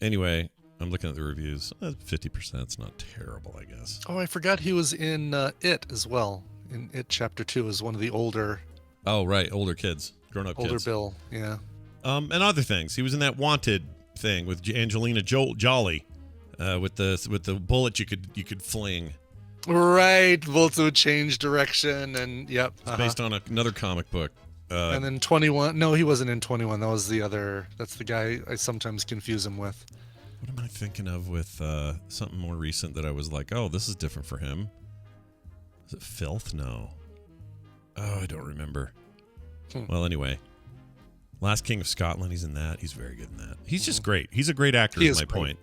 Speaker 1: Anyway, I'm looking at the reviews. 50% is not terrible, I guess.
Speaker 2: Oh, I forgot he was in It as well. In It Chapter 2 as one of the older.
Speaker 1: Oh, right, older kids, grown-up kids.
Speaker 2: Older Bill, yeah.
Speaker 1: And other things. He was in that Wanted thing with Angelina Jolie, with the bullet you could fling.
Speaker 2: Right, bullets would change direction, and yep.
Speaker 1: It's based on another comic book.
Speaker 2: And then 21. No, he wasn't in 21. That was the other. That's the guy I sometimes confuse him with.
Speaker 1: What am I thinking of with something more recent that I was like, oh, this is different for him? Is it Filth? No. Oh, I don't remember. Well, anyway. Last King of Scotland, he's in that. He's very good in that. He's just great. He's a great actor, is my point.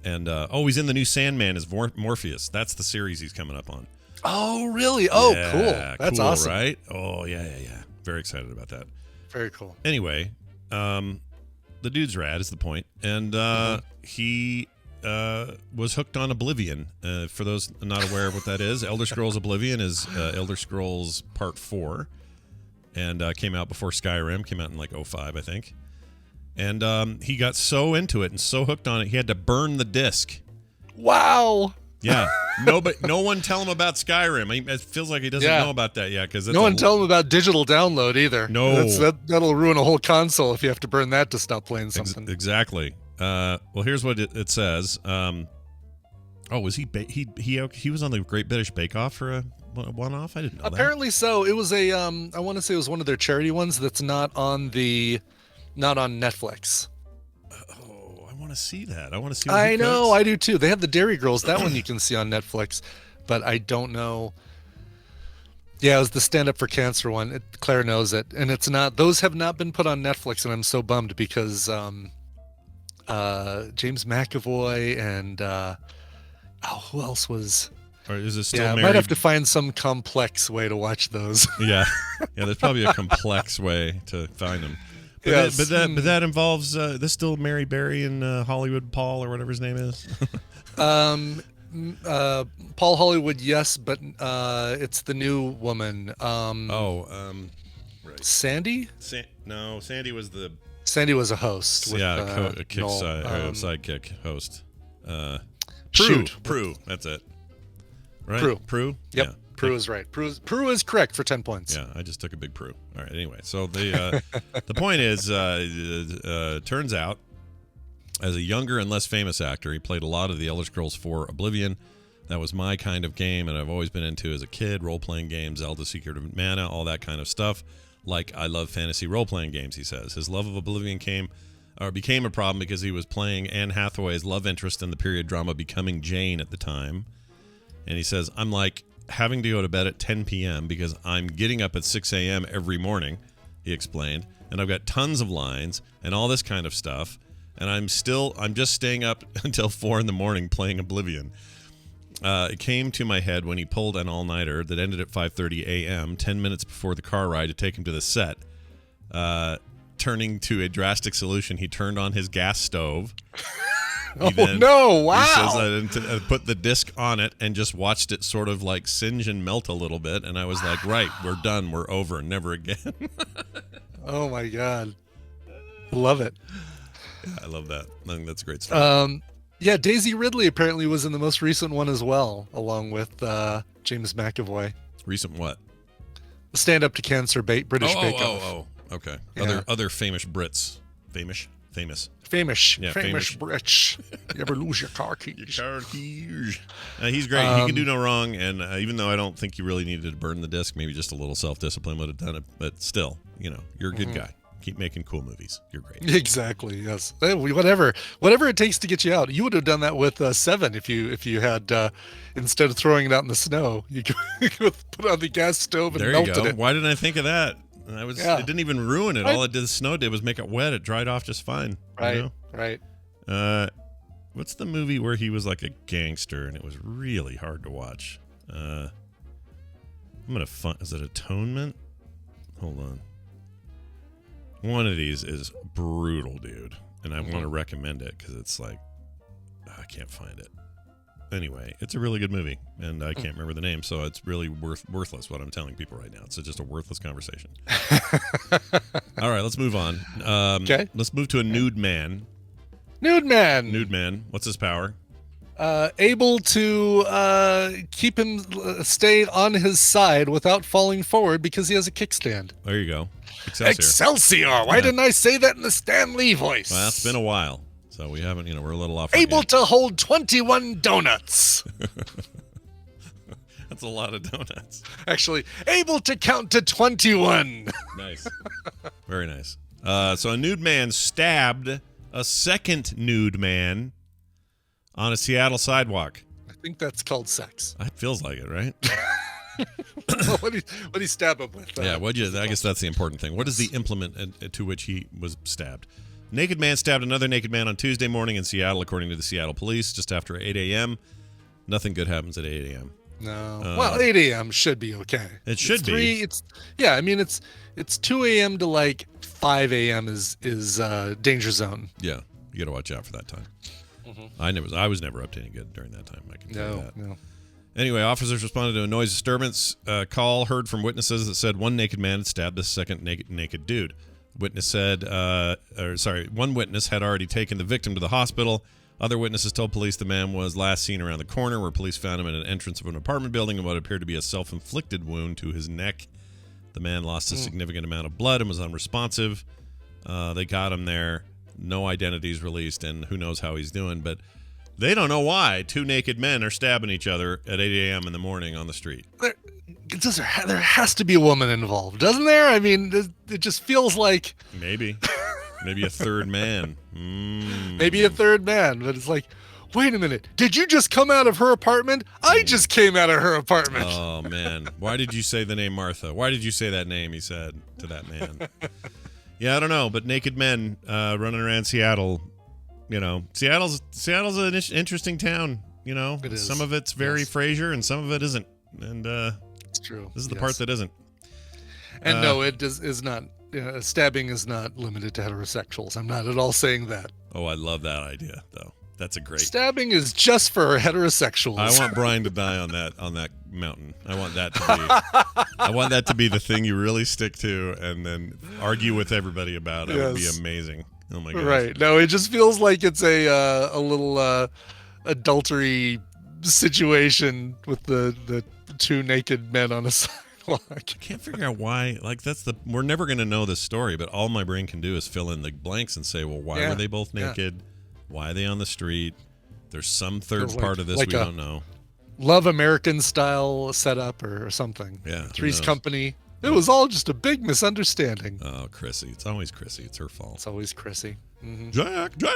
Speaker 1: And, he's in the new Sandman as Morpheus. That's the series he's coming up on.
Speaker 2: Oh, really? Oh,
Speaker 1: yeah,
Speaker 2: cool. That's
Speaker 1: cool,
Speaker 2: awesome.
Speaker 1: Right? Oh, yeah. Very excited about that.
Speaker 2: Very cool.
Speaker 1: Anyway, the dude's rad is the point. And he was hooked on Oblivion. For those not aware of what that is, Elder Scrolls Oblivion is Elder Scrolls Part 4. And came out before Skyrim. Came out in like 2005, I think. And he got so into it and so hooked on it, he had to burn the disc.
Speaker 2: Wow.
Speaker 1: Yeah. No one tell him about Skyrim. It feels like he doesn't know about that yet. Because
Speaker 2: no one tell him about digital download either.
Speaker 1: No.
Speaker 2: That'll ruin a whole console if you have to burn that to stop playing something.
Speaker 1: Exactly. Well, here's what it says. Was he was on the Great British Bake Off for a one-off? I didn't know
Speaker 2: Apparently so. It was a I want to say it was one of their charity ones that's not on Netflix.
Speaker 1: Oh, I want to see that. I want to see.
Speaker 2: I know, I do too. They have the Dairy Girls. That one you can see on Netflix, but I don't know. Yeah, it was the Stand Up for Cancer one. Claire knows it, and it's not. Those have not been put on Netflix, and I'm so bummed because James McAvoy and who else was?
Speaker 1: Or is it still
Speaker 2: I might have to find some complex way to watch those.
Speaker 1: Yeah, there's probably a complex way to find them. But, but that involves this still Mary Berry and Hollywood Paul or whatever his name is.
Speaker 2: Paul Hollywood, yes, but it's the new woman.
Speaker 1: Right.
Speaker 2: Sandy?
Speaker 1: No, Sandy was a
Speaker 2: host. With,
Speaker 1: a sidekick host. Prue. That's it. Right? Prue?
Speaker 2: Yep.
Speaker 1: Yeah.
Speaker 2: Prue is right. Prue is correct for 10 points.
Speaker 1: Yeah, I just took a big Prue. All right, anyway. So the point is, turns out, as a younger and less famous actor, he played a lot of the Elder Scrolls 4 Oblivion. That was my kind of game, and I've always been into as a kid, role-playing games, Zelda Secret of Mana, all that kind of stuff. Like, I love fantasy role-playing games, he says. His love of Oblivion became a problem because he was playing Anne Hathaway's love interest in the period drama Becoming Jane at the time. And he says, I'm like having to go to bed at 10 p.m. because I'm getting up at 6 a.m. every morning, he explained. And I've got tons of lines and all this kind of stuff. And I'm just staying up until 4 in the morning playing Oblivion. It came to my head when he pulled an all-nighter that ended at 5:30 a.m., 10 minutes before the car ride to take him to the set. Turning to a drastic solution, he turned on his gas stove.
Speaker 2: Wow.
Speaker 1: He says I put the disc on it and just watched it sort of like singe and melt a little bit. And I was like, right, we're done. We're over. Never again.
Speaker 2: Oh, my God. Love it.
Speaker 1: Yeah, I love that. I think that's a great stuff.
Speaker 2: Yeah, Daisy Ridley apparently was in the most recent one as well, along with James McAvoy.
Speaker 1: Recent what?
Speaker 2: Stand Up to Cancer British Bake Off.
Speaker 1: Oh, okay.
Speaker 2: Yeah.
Speaker 1: Other famous Brits. Famous.
Speaker 2: Yeah, famous Brits. You ever lose your car keys?
Speaker 1: He's great. He can do no wrong. And even though I don't think you really needed to burn the disc, maybe just a little self-discipline would have done it. But still, you're a good guy. Keep making cool movies. You're great.
Speaker 2: Exactly. Yes. Whatever it takes to get you out. You would have done that with Seven if you had instead of throwing it out in the snow, you could put it on the gas stove and melted it.
Speaker 1: Why didn't I think of that? It didn't even ruin it. All the snow did was make it wet. It dried off just fine.
Speaker 2: Right. Right.
Speaker 1: What's the movie where he was like a gangster and it was really hard to watch? Is it Atonement? Hold on. One of these is brutal, dude. And I want to recommend it because it's like, I can't find it. Anyway, it's a really good movie, and I can't remember the name, so it's really worthless what I'm telling people right now. It's just a worthless conversation. All right, let's move on.
Speaker 2: Okay.
Speaker 1: Let's move to a nude man.
Speaker 2: Nude man.
Speaker 1: Nude man. What's his power?
Speaker 2: Able to keep him stay on his side without falling forward because he has a kickstand.
Speaker 1: There you go. Excelsior.
Speaker 2: Excelsior. Why didn't I say that in the Stan Lee voice?
Speaker 1: Well, it's been a while, so we haven't, we're a little off.
Speaker 2: Able to hold 21 donuts.
Speaker 1: That's a lot of donuts.
Speaker 2: Actually, able to count to 21.
Speaker 1: Nice. Very nice. So a nude man stabbed a second nude man on a Seattle sidewalk.
Speaker 2: I think that's called sex.
Speaker 1: It feels like it, right?
Speaker 2: What do you stab him with?
Speaker 1: Yeah, I guess that's the important thing. What is the implement to which he was stabbed? Naked man stabbed another naked man on Tuesday morning in Seattle, according to the Seattle police, just after 8 a.m. Nothing good happens at 8 a.m.
Speaker 2: No. Well, 8 a.m. should be okay.
Speaker 1: It should be.
Speaker 2: It's 2 a.m. to like 5 a.m. is danger zone.
Speaker 1: Yeah, you got to watch out for that time.
Speaker 2: Mm-hmm.
Speaker 1: I was never up to any good during that time. I can tell you that.
Speaker 2: No.
Speaker 1: Anyway, officers responded to a noise disturbance call heard from witnesses that said one naked man had stabbed a second naked dude. One witness had already taken the victim to the hospital. Other witnesses told police the man was last seen around the corner, where police found him at an entrance of an apartment building in what appeared to be a self-inflicted wound to his neck. The man lost a significant amount of blood and was unresponsive. They got him there. No identities released, and who knows how he's doing, but they don't know why two naked men are stabbing each other at 8 a.m. in the morning on the street.
Speaker 2: There has to be a woman involved, doesn't there? I mean, it just feels like...
Speaker 1: Maybe a third man.
Speaker 2: Maybe a third man, but it's like, wait a minute. Did you just come out of her apartment? I just came out of her apartment.
Speaker 1: Oh, man. Why did you say the name Martha? Why did you say that name, he said to that man. Yeah, I don't know, but naked men running around Seattle... Seattle's an interesting town.
Speaker 2: It is.
Speaker 1: Some of it's very Frasier, and some of it isn't. And
Speaker 2: it's true.
Speaker 1: This is the part that isn't.
Speaker 2: And no, it is not. Stabbing is not limited to heterosexuals. I'm not at all saying that.
Speaker 1: Oh, I love that idea, though. That's a great.
Speaker 2: Stabbing is just for heterosexuals.
Speaker 1: I want Brian to die on that mountain. I want that to be. I want that to be the thing you really stick to, and then argue with everybody about it. It would be amazing. Oh my gosh.
Speaker 2: Right. No, it just feels like it's a little adultery situation with the two naked men on a sidewalk.
Speaker 1: I can't figure out why. We're never going to know this story, but all my brain can do is fill in the blanks and say, well, why were they both naked? Yeah. Why are they on the street? There's some third part of this we don't know.
Speaker 2: Love American style setup or something.
Speaker 1: Yeah.
Speaker 2: Three's Company. It was all just a big misunderstanding.
Speaker 1: Oh, Chrissy. It's always Chrissy. It's her fault.
Speaker 2: It's always Chrissy. Mm-hmm.
Speaker 1: Jack, Andy,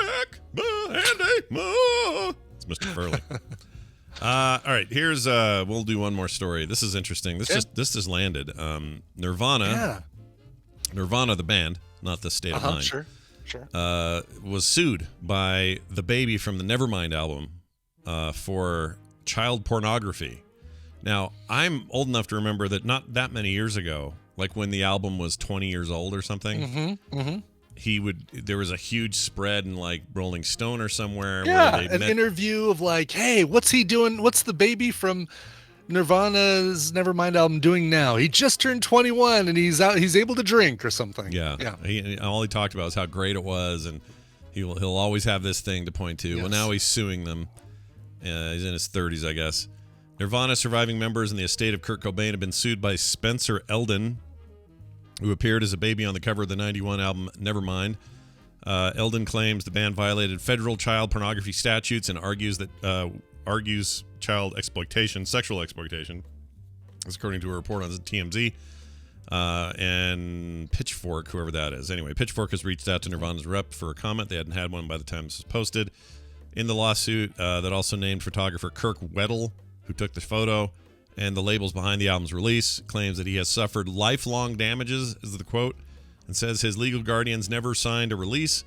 Speaker 1: it's Mr. Furley. All right, here's we'll do one more story. This is interesting. This just landed. Nirvana the band, not the state of mind.
Speaker 2: Sure.
Speaker 1: Was sued by the baby from the Nevermind album for child pornography. Now, I'm old enough to remember that not that many years ago, like when the album was 20 years old or something, there was a huge spread in like Rolling Stone or somewhere.
Speaker 2: Yeah,
Speaker 1: where
Speaker 2: an interview of like, hey, what's he doing? What's the baby from Nirvana's Nevermind album doing now? He just turned 21 and he's able to drink or something.
Speaker 1: Yeah. All he talked about was how great it was, and he'll always have this thing to point to.
Speaker 2: Yes.
Speaker 1: Well, now he's suing them. He's in his 30s, I guess. Nirvana surviving members in the estate of Kurt Cobain have been sued by Spencer Eldon, who appeared as a baby on the cover of the 91 album Nevermind. Eldon claims the band violated federal child pornography statutes and argues child exploitation, sexual exploitation, as according to a report on TMZ and Pitchfork, whoever that is. Anyway, Pitchfork has reached out to Nirvana's rep for a comment. They hadn't had one by the time this was posted. In the lawsuit that also named photographer Kirk Weddle, who took the photo, and the labels behind the album's release, claims that he has suffered lifelong damages, is the quote, and says his legal guardians never signed a release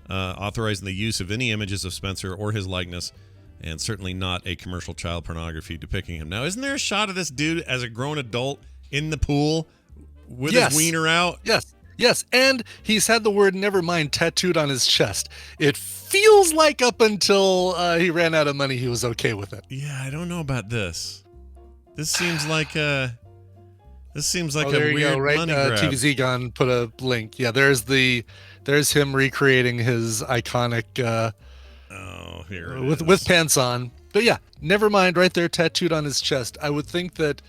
Speaker 1: authorizing the use of any images of Spencer or his likeness, and certainly not a commercial child pornography depicting him. Now, isn't there a shot of this dude as a grown adult in the pool with
Speaker 2: Yes.
Speaker 1: his wiener out.
Speaker 2: Yes, and he's had the word Nevermind tattooed on his chest. It feels like up until he ran out of money, he was okay with it.
Speaker 1: Yeah, I don't know about this. This seems like a
Speaker 2: There you
Speaker 1: weird
Speaker 2: go, right?
Speaker 1: money grab.
Speaker 2: TVZ Gone put a link. Yeah, there's him recreating his iconic
Speaker 1: here it
Speaker 2: with
Speaker 1: is.
Speaker 2: pants on. But yeah, Nevermind right there tattooed on his chest. I would think that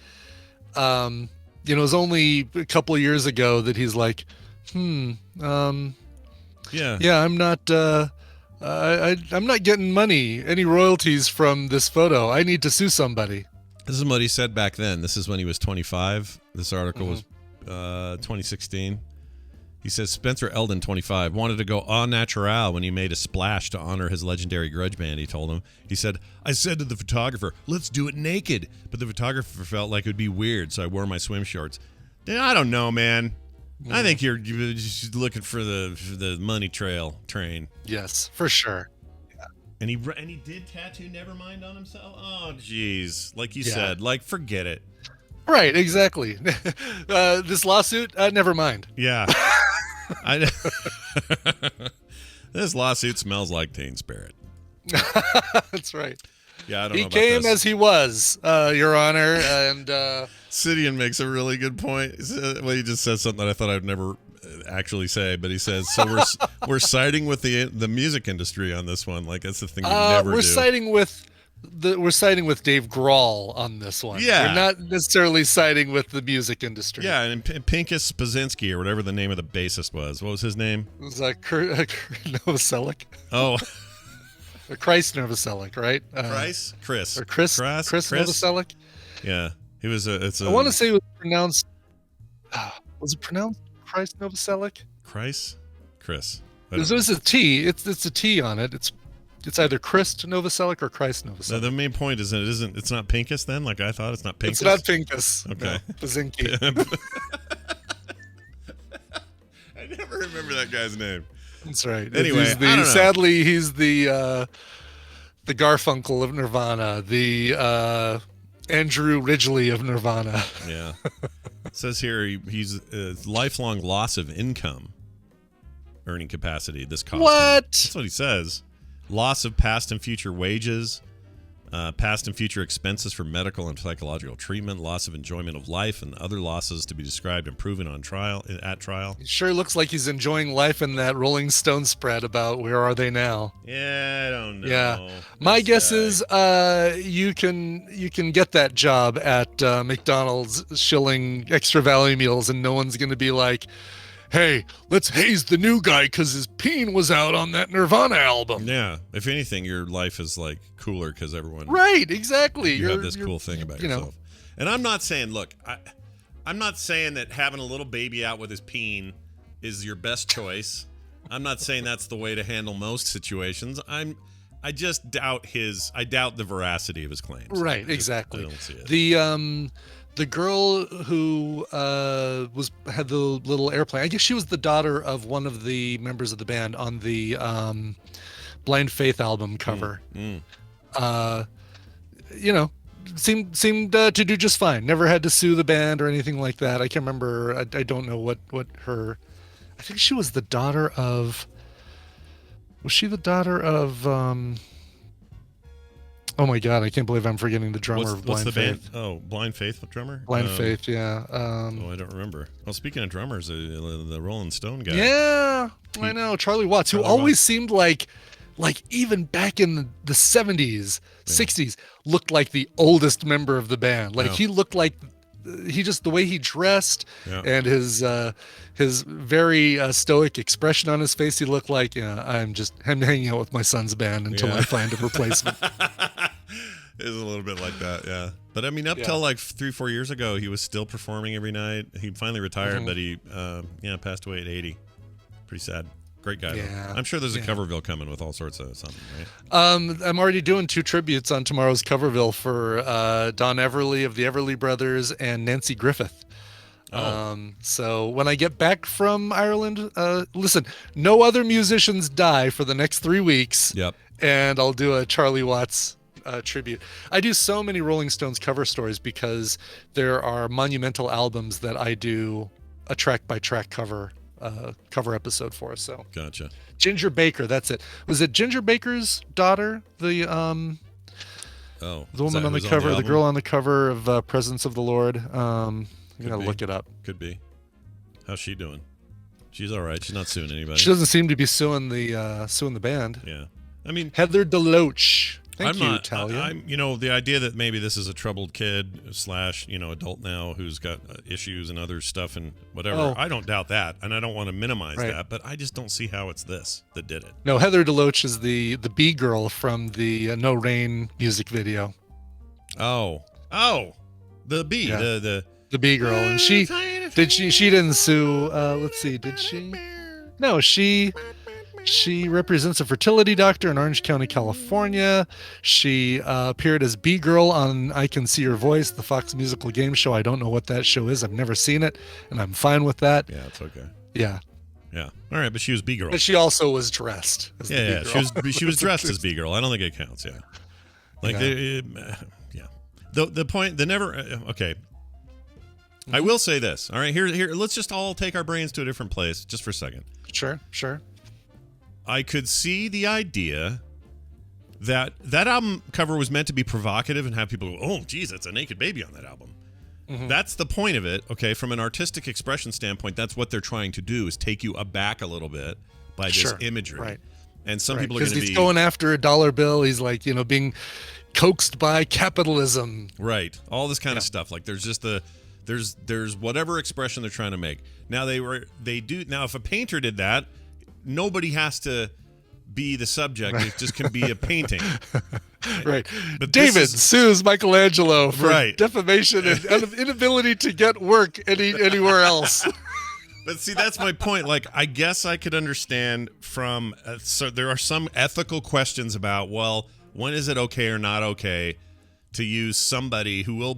Speaker 2: it was only a couple of years ago that he's like, I'm not I'm not getting any royalties from this photo. I need to sue somebody.
Speaker 1: This is what he said back then. This is when he was 25. This article was 2016. He says Spencer Eldon, 25, wanted to go au natural when he made a splash to honor his legendary grudge band, he told him. He said, I said to the photographer, let's do it naked. But the photographer felt like it would be weird, so I wore my swim shorts. I don't know, man. I think you're just looking for the money train.
Speaker 2: Yes, for sure.
Speaker 1: And he did tattoo Nevermind on himself? Oh, jeez. Like you
Speaker 2: Yeah.
Speaker 1: said, like, forget it.
Speaker 2: Right, exactly. This lawsuit, never mind.
Speaker 1: Yeah. This lawsuit smells like Teen Spirit.
Speaker 2: That's right.
Speaker 1: Yeah, I don't know
Speaker 2: He
Speaker 1: about
Speaker 2: came
Speaker 1: this.
Speaker 2: as he was, Your Honor, and
Speaker 1: Sidian makes a really good point. Well, he just says something that I thought I'd never actually say, but he says, so we're siding with the music industry on this one. Like, that's the thing you never do.
Speaker 2: we're siding with Dave Grohl on this one.
Speaker 1: Yeah.
Speaker 2: We're not necessarily siding with the music industry.
Speaker 1: Yeah, and Pinkus Spazinski, or whatever the name of the bassist was. What was his name?
Speaker 2: It was Novoselic.
Speaker 1: Oh.
Speaker 2: Or Christ Novoselic, right?
Speaker 1: Chris.
Speaker 2: Or Chris Novoselic?
Speaker 1: Yeah. He was
Speaker 2: I want to say it was pronounced Christ Novoselic?
Speaker 1: Chris.
Speaker 2: There's a T. It's a T on it. It's either Christ Novoselic or Christ Novoselic.
Speaker 1: So the main point is that it's not Pinkus then, like I thought. It's not Pinkus.
Speaker 2: It's not Pinkus.
Speaker 1: Okay.
Speaker 2: No, Pazinki.
Speaker 1: I never remember that guy's name.
Speaker 2: That's right.
Speaker 1: Anyway,
Speaker 2: He's
Speaker 1: I don't know.
Speaker 2: sadly, he's the Garfunkel of Nirvana, the Andrew Ridgeley of Nirvana.
Speaker 1: Yeah. It says here he's lifelong loss of income, earning capacity. This cost him.
Speaker 2: What?
Speaker 1: That's what he says. Loss of past and future wages, past and future expenses for medical and psychological treatment, loss of enjoyment of life, and other losses to be described and proven at trial.
Speaker 2: It sure looks like he's enjoying life in that Rolling Stone spread about where are they now.
Speaker 1: Yeah, I don't know.
Speaker 2: Yeah, my guess is you can get that job at McDonald's shilling extra value meals, and no one's going to be like, hey, let's haze the new guy because his peen was out on that Nirvana album.
Speaker 1: Yeah. If anything, your life is like cooler because everyone.
Speaker 2: Right, exactly.
Speaker 1: You have this cool thing about yourself.
Speaker 2: Know.
Speaker 1: And I'm not saying, look, I'm not saying that having a little baby out with his peen is your best choice. I'm not saying that's the way to handle most situations. I just doubt the veracity of his claims.
Speaker 2: Right, exactly.
Speaker 1: I don't see it.
Speaker 2: The girl who had the little airplane, I guess she was the daughter of one of the members of the band on the Blind Faith album cover. Seemed to do just fine. Never had to sue the band or anything like that. I can't remember. I don't know what her. I think she was the daughter of. Was she the daughter of? Oh my God! I can't believe I'm forgetting the drummer of Blind Faith.
Speaker 1: Band? Oh, Blind Faith drummer.
Speaker 2: Blind Faith, yeah.
Speaker 1: I don't remember. Well, speaking of drummers, the Rolling Stone guy.
Speaker 2: Yeah, I know Charlie Watts, who always seemed like even back in the 70s, 60s, looked like the oldest member of the band. Like he looked like the way he dressed and his very stoic expression on his face. He looked like I'm hanging out with my son's band until I find a replacement.
Speaker 1: It is a little bit like that, yeah. But I mean, up till like 3-4 years ago, he was still performing every night. He finally retired, but he passed away at 80. Pretty sad. Great guy, though. I'm sure there's a Coverville coming with all sorts of something, right?
Speaker 2: I'm already doing 2 tributes on tomorrow's Coverville for Don Everly of the Everly Brothers and Nancy Griffith. So when I get back from Ireland, listen, no other musicians die for the next 3 weeks.
Speaker 1: Yep.
Speaker 2: And I'll do a Charlie Watts tribute. I do so many Rolling Stones cover stories because there are monumental albums that I do a track by track cover episode for us. So
Speaker 1: Gotcha.
Speaker 2: Ginger Baker, that's it. Was it Ginger Baker's daughter? The woman on the cover, the girl on the cover of Presence of the Lord. I'm gonna look it up.
Speaker 1: Could be. How's she doing? She's all right. She's not suing anybody.
Speaker 2: She doesn't seem to be suing the band.
Speaker 1: Yeah. I mean,
Speaker 2: Heather DeLoach. Thank you,
Speaker 1: not,
Speaker 2: Talia.
Speaker 1: I'm, the idea that maybe this is a troubled kid / adult now who's got issues and other stuff and whatever.
Speaker 2: Oh.
Speaker 1: I don't doubt that, and I don't want to minimize
Speaker 2: Right.
Speaker 1: that, but I just don't see how it's this that did it.
Speaker 2: No, Heather DeLoach is the B girl from the No Rain music video.
Speaker 1: Oh, the B,
Speaker 2: Yeah.
Speaker 1: the
Speaker 2: B girl, and she didn't sue. Let's see, did she? No, she represents a fertility doctor in Orange County, California. She appeared as B girl on I Can See Your Voice, the Fox musical game show. I don't know what that show is. I've never seen it, and I'm fine with that.
Speaker 1: Yeah, it's okay.
Speaker 2: Yeah.
Speaker 1: Yeah. All right, but she was B girl.
Speaker 2: But she also was dressed as the
Speaker 1: Yeah,
Speaker 2: B-girl.
Speaker 1: she was dressed as B girl. I don't think it counts. Yeah, like yeah. The point okay. I will say this. All right, here. Let's just all take our brains to a different place, just for a second.
Speaker 2: Sure.
Speaker 1: I could see the idea that album cover was meant to be provocative and have people go, "Oh, geez, it's a naked baby on that album."
Speaker 2: Mm-hmm.
Speaker 1: That's the point of it. Okay, from an artistic expression standpoint, that's what they're trying to do is take you aback a little bit by this imagery.
Speaker 2: Right.
Speaker 1: And some people are going to be
Speaker 2: because he's going after a dollar bill. He's like, being coaxed by capitalism.
Speaker 1: Right. All this kind of stuff. Like there's just there's whatever expression they're trying to make. Now now if a painter did that, nobody has to be the subject. It just can be a painting.
Speaker 2: Right.
Speaker 1: But
Speaker 2: David sues Michelangelo for defamation and inability to get work anywhere else.
Speaker 1: But see, that's my point. Like, I guess I could understand from so there are some ethical questions about, well, when is it okay or not okay to use somebody who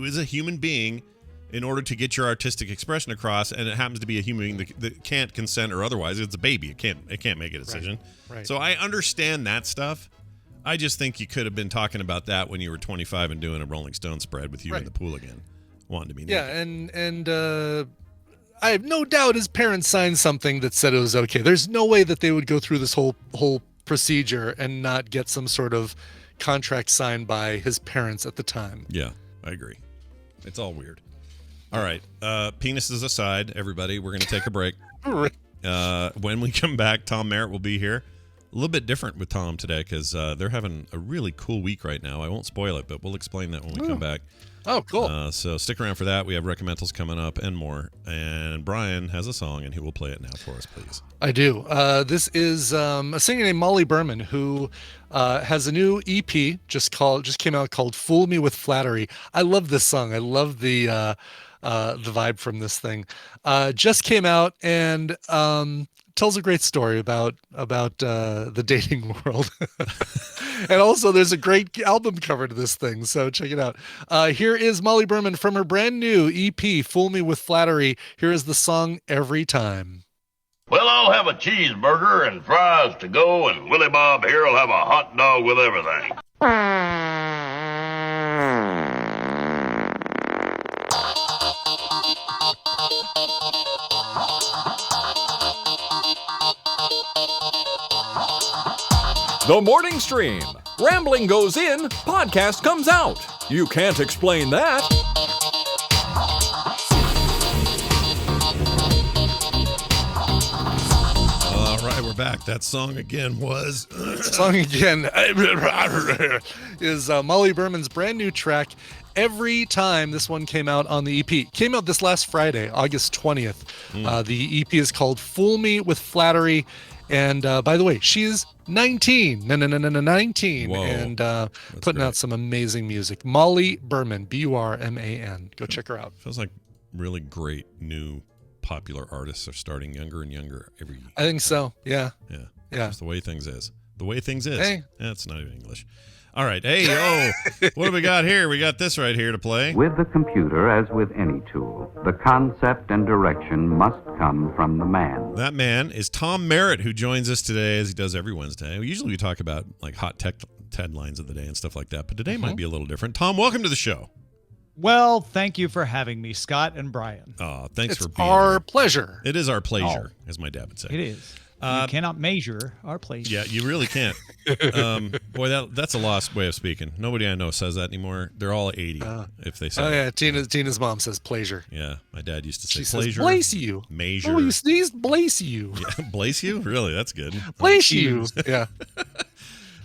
Speaker 1: is a human being in order to get your artistic expression across, and it happens to be a human being that can't consent or otherwise. It's a baby. It can't make a decision.
Speaker 2: Right.
Speaker 1: So I understand that stuff. I just think you could have been talking about that when you were 25 and doing a Rolling Stone spread with you in the pool again, wanting to be naked.
Speaker 2: Yeah, and I have no doubt his parents signed something that said it was okay. There's no way that they would go through this whole procedure and not get some sort of contract signed by his parents at the time.
Speaker 1: Yeah, I agree. It's all weird. All right, penises aside, everybody, we're going to take a break. When we come back, Tom Merritt will be here. A little bit different with Tom today because they're having a really cool week right now. I won't spoil it, but we'll explain that when we come back.
Speaker 2: Oh, cool.
Speaker 1: So stick around for that. We have Reccamentals coming up and more. And Brian has a song, and he will play it now for us, please.
Speaker 2: I do. This is a singer named Molly Berman who has a new EP just came out called "Fool Me with Flattery." I love this song. I love the vibe from this thing. Just came out and tells a great story about the dating world. And also there's a great album cover to this thing, so check it out. Here is Molly Berman from her brand new EP, "Fool Me with Flattery." Here is the song "Every Time."
Speaker 10: Well, I'll have a cheeseburger and fries to go, and Willie Bob here will have a hot dog with everything.
Speaker 4: The Morning Stream. Rambling goes in, podcast comes out. You can't explain that.
Speaker 1: All right, we're back. That song again was...
Speaker 2: is Molly Berman's brand new track, "Every Time." This one came out on the EP. Came out this last Friday, August 20th. The EP is called "Fool Me with Flattery." And by the way, she is 19. 19.
Speaker 1: Whoa.
Speaker 2: And putting out some amazing music. Molly Berman, Burman. Go check her out.
Speaker 1: Feels like really great new popular artists are starting younger and younger every year.
Speaker 2: I think so. Yeah.
Speaker 1: Yeah.
Speaker 2: Yeah.
Speaker 1: Just the way things is. The way things is.
Speaker 2: Hey.
Speaker 1: That's not even English. All right. Hey, what do we got here? We got this right here to play.
Speaker 11: With the computer, as with any tool, the concept and direction must come from the man.
Speaker 1: That man is Tom Merritt, who joins us today, as he does every Wednesday. Usually we talk about like hot tech headlines of the day and stuff like that, but today might be a little different. Tom, welcome to the show.
Speaker 12: Well, thank you for having me, Scott and Brian.
Speaker 1: Oh, thanks
Speaker 2: It's
Speaker 1: for being
Speaker 2: our
Speaker 1: here.
Speaker 2: pleasure.
Speaker 1: It is our pleasure, as my dad would say.
Speaker 12: It is. You cannot measure our pleasure.
Speaker 1: Yeah, you really can't. Boy, that's a lost way of speaking. Nobody I know says that anymore. They're all 80 if they say
Speaker 2: Oh
Speaker 1: that.
Speaker 2: yeah, Tina's mom says pleasure.
Speaker 1: Yeah, my dad used to say
Speaker 2: She
Speaker 1: pleasure.
Speaker 2: says blaze you.
Speaker 1: Measure.
Speaker 2: Oh, you sneezed, blaze you.
Speaker 1: Yeah, blaze you? Really? That's good.
Speaker 2: Blaze you. Yeah.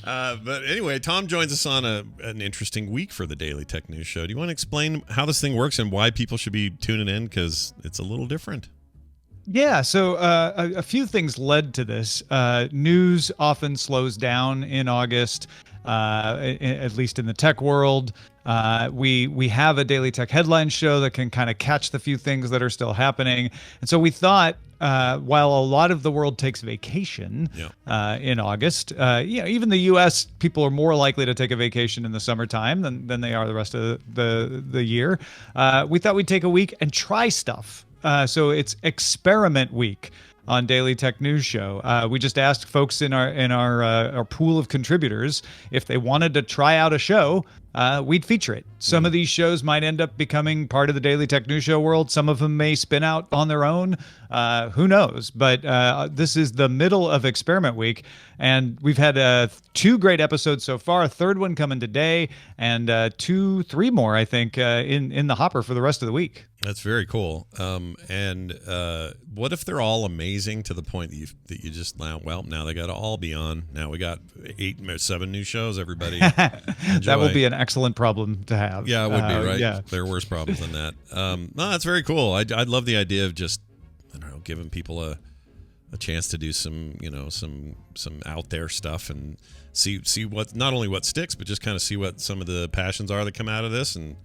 Speaker 1: But anyway, Tom joins us on an interesting week for the Daily Tech News Show. Do you want to explain how this thing works and why people should be tuning in? Because it's a little different.
Speaker 12: Yeah, so a few things led to this. News often slows down in August, at least in the tech world. We have a Daily Tech headline show that can kind of catch the few things that are still happening. And so we thought, while a lot of the world takes vacation in August, even the U.S. people are more likely to take a vacation in the summertime than they are the rest of the year. We thought we'd take a week and try stuff. So it's Experiment Week on Daily Tech News Show. We just asked folks in our pool of contributors if they wanted to try out a show. We'd feature it. Some of these shows might end up becoming part of the Daily Tech News Show world. Some of them may spin out on their own. Who knows? But this is the middle of Experiment Week, and we've had 2 great episodes so far. A third one coming today, and 3 more, I think, in the hopper for the rest of the week.
Speaker 1: That's very cool. And what if they're all amazing to the point that you just now they got to all be on. Now we got 8 or 7 new shows. Everybody,
Speaker 12: that will be an excellent problem to have.
Speaker 1: Yeah, it would be, right?
Speaker 12: Yeah,
Speaker 1: there are worse problems than that. No, that's very cool. I'd love the idea of just giving people a chance to do some out there stuff and see what not only what sticks, but just kind of see what some of the passions are that come out of this and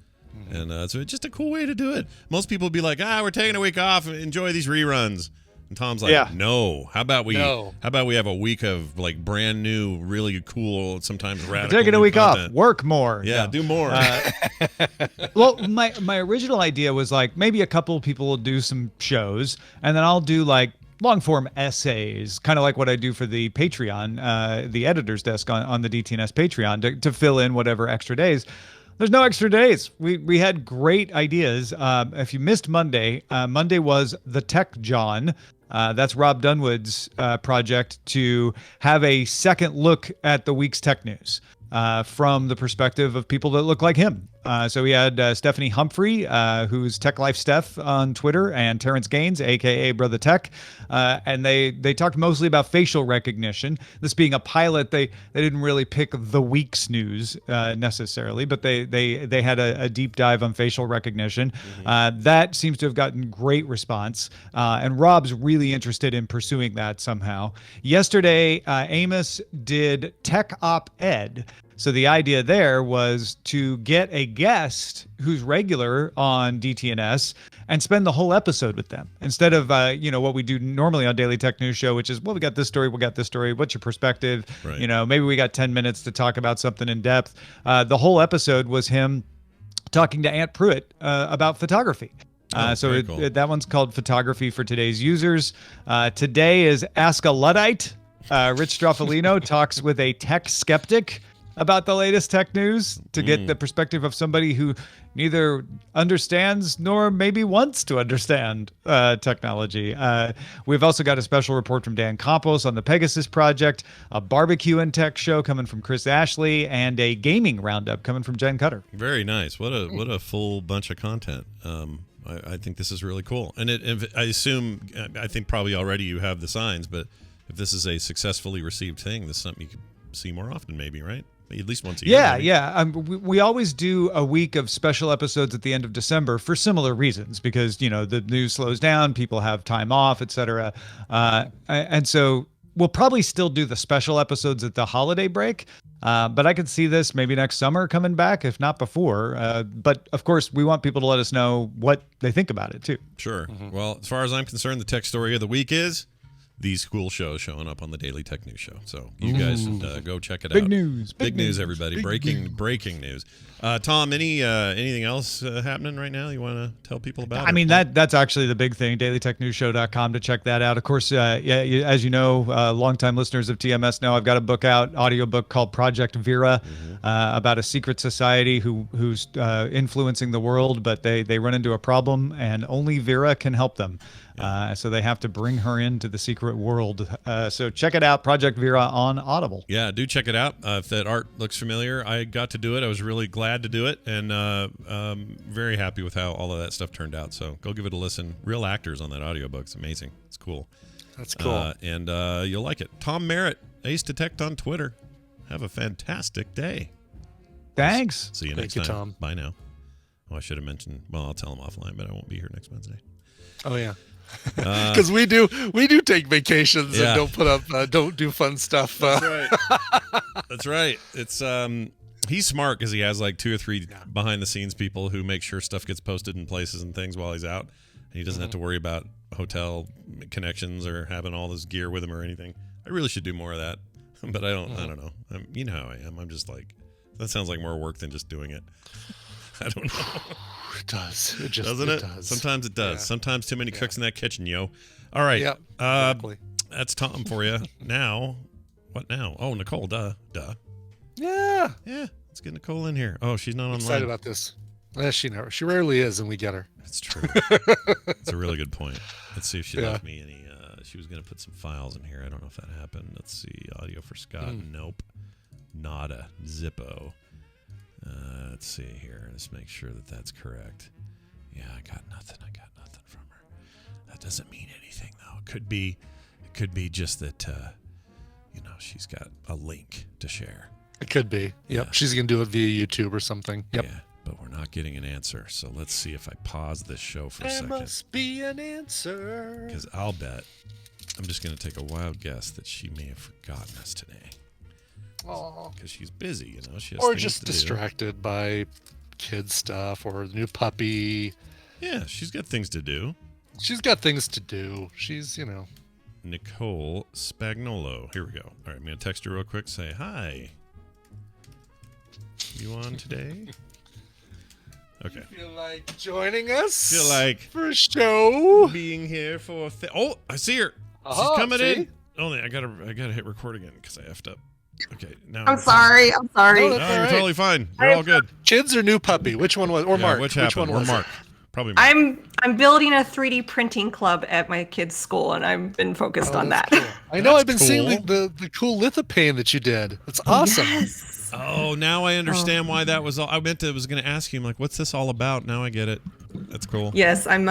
Speaker 1: so it's just a cool way to do it. Most people would be like, we're taking a week off and enjoy these reruns. And Tom's like, no. How about we have a week of like brand new, really cool, sometimes radical.
Speaker 12: Taking a week
Speaker 1: content.
Speaker 12: off, work more.
Speaker 1: Yeah, do more.
Speaker 12: Well, my original idea was like maybe a couple of people will do some shows, and then I'll do like long form essays, kind of like what I do for the Patreon, the editor's desk on the DTNS Patreon to fill in whatever extra days. There's no extra days. We had great ideas. If you missed Monday, Monday was the Tech John. That's Rob Dunwood's project to have a second look at the week's tech news from the perspective of people that look like him. So we had Stephanie Humphrey, who's Tech Life Steph on Twitter, and Terrence Gaines, aka Brother Tech, and they talked mostly about facial recognition. This being a pilot, they didn't really pick the week's news necessarily, but they had a deep dive on facial recognition. That seems to have gotten great response, and Rob's really interested in pursuing that somehow. Yesterday, Amos did Tech Op-Ed. So the idea there was to get a guest who's regular on DTNS and spend the whole episode with them instead of, what we do normally on Daily Tech News Show, which is, we got this story. What's your perspective?
Speaker 1: Right.
Speaker 12: Maybe we got 10 minutes to talk about something in depth. The whole episode was him talking to Aunt Pruitt about photography. Cool. That one's called Photography for Today's Users. Today is Ask a Luddite. Rich Stroffolino talks with a tech skeptic about the latest tech news to get the perspective of somebody who neither understands nor maybe wants to understand technology. We've also got a special report from Dan Campos on the Pegasus project, a barbecue and tech show coming from Chris Ashley, and a gaming roundup coming from Jen Cutter.
Speaker 1: Very nice. What a full bunch of content. I think this is really cool. And I think probably already you have the signs, but if this is a successfully received thing, this is something you could see more often maybe, right? At least once a year.
Speaker 12: Yeah. We always do a week of special episodes at the end of December for similar reasons, because, the news slows down, people have time off, etc. And so we'll probably still do the special episodes at the holiday break. But I could see this maybe next summer coming back, if not before. But of course, we want people to let us know what they think about it too.
Speaker 1: Sure. Well, as far as I'm concerned, the tech story of the week is these cool shows showing up on the Daily Tech News Show. So you guys go check it
Speaker 12: Big
Speaker 1: out.
Speaker 12: news.
Speaker 1: Big news, everybody. Breaking news. Tom, anything else happening right now you want to tell people about?
Speaker 12: I mean, that's actually the big thing, dailytechnewsshow.com to check that out. Of course, as you know, longtime listeners of TMS know I've got a book out, audiobook called Project Vera, about a secret society who's influencing the world, but they run into a problem and only Vera can help them. So they have to bring her into the secret world. So check it out, Project Vera on Audible.
Speaker 1: Yeah, do check it out. If that art looks familiar, I got to do it. I was really glad to do it, and very happy with how all of that stuff turned out. So go give it a listen. Real actors on that audiobook. It's amazing. It's cool.
Speaker 2: That's cool.
Speaker 1: And you'll like it. Tom Merritt, Ace Detect on Twitter. Have a fantastic day.
Speaker 12: Thanks.
Speaker 1: See you next
Speaker 2: Thank you,
Speaker 1: time.
Speaker 2: Tom.
Speaker 1: Bye now. Oh, I should have mentioned. Well, I'll tell him offline, but I won't be here next Wednesday.
Speaker 2: Oh yeah. Because we do take vacations and don't do fun stuff.
Speaker 1: That's right. That's right. It's he's smart because he has like 2 or 3 behind the scenes people who make sure stuff gets posted in places and things while he's out, and he doesn't have to worry about hotel connections or having all this gear with him or anything. I really should do more of that, but I don't know. You know how I am. I'm just like, that sounds like more work than just doing it. I don't know.
Speaker 2: It does.
Speaker 1: Doesn't it?
Speaker 2: Does.
Speaker 1: Sometimes it does.
Speaker 2: Yeah.
Speaker 1: Sometimes too many cooks in that kitchen, yo. All right.
Speaker 2: Yep. Exactly.
Speaker 1: That's Tom for you. Now, what now? Oh, Nicole. Duh.
Speaker 2: Yeah.
Speaker 1: Let's get Nicole in here. Oh, she's not online.
Speaker 2: Excited about this. She rarely is, and we get her.
Speaker 1: That's true. That's a really good point. Let's see if she left me any. She was going to put some files in here. I don't know if that happened. Let's see. Audio for Scott. Nope. Nada. Zippo. Let's see here. Let's make sure that that's correct. Yeah, I got nothing from her. That doesn't mean anything, though. It could be just that, she's got a link to share.
Speaker 2: It could be. Yep.
Speaker 1: Yeah.
Speaker 2: She's going to do it via YouTube or something. Yep.
Speaker 1: Yeah, but we're not getting an answer. So let's see if I pause this show for a
Speaker 2: There
Speaker 1: second.
Speaker 2: must be an answer.
Speaker 1: Because I'll bet, I'm just going to take a wild guess that she may have forgotten us today. Because she's busy, she has
Speaker 2: or
Speaker 1: things
Speaker 2: just
Speaker 1: to do.
Speaker 2: distracted by kid stuff or the new puppy.
Speaker 1: Yeah, she's got things to do.
Speaker 2: She's got things to do. She's,
Speaker 1: Nicole Spagnolo. Here we go. All right, I'm going to text her real quick. Say, hi. You on today? Okay.
Speaker 2: You feel like joining us?
Speaker 1: Feel like
Speaker 2: for a show?
Speaker 1: Being here for oh, I see her.
Speaker 2: Uh-huh,
Speaker 1: She's coming
Speaker 2: see?
Speaker 1: in. Only I gotta hit record again because I effed up. Okay, now
Speaker 13: I'm sorry.
Speaker 2: No,
Speaker 1: you're
Speaker 2: right.
Speaker 1: totally fine. You're all good.
Speaker 2: Kids or new puppy? Which one was? Or Mark?
Speaker 1: Which happened?
Speaker 2: one was
Speaker 1: Mark?
Speaker 2: it?
Speaker 1: Probably Mark.
Speaker 13: I'm building a 3D printing club at my kids' school, and I've been focused on that.
Speaker 2: Cool. I know. I've been
Speaker 1: That's
Speaker 2: seeing
Speaker 1: cool.
Speaker 2: the cool lithopane that you did. It's awesome.
Speaker 13: Yes.
Speaker 1: Oh, now I understand why that was all. I was going to ask you, like, what's this all about? Now I get it. That's cool.
Speaker 13: Yes, I'm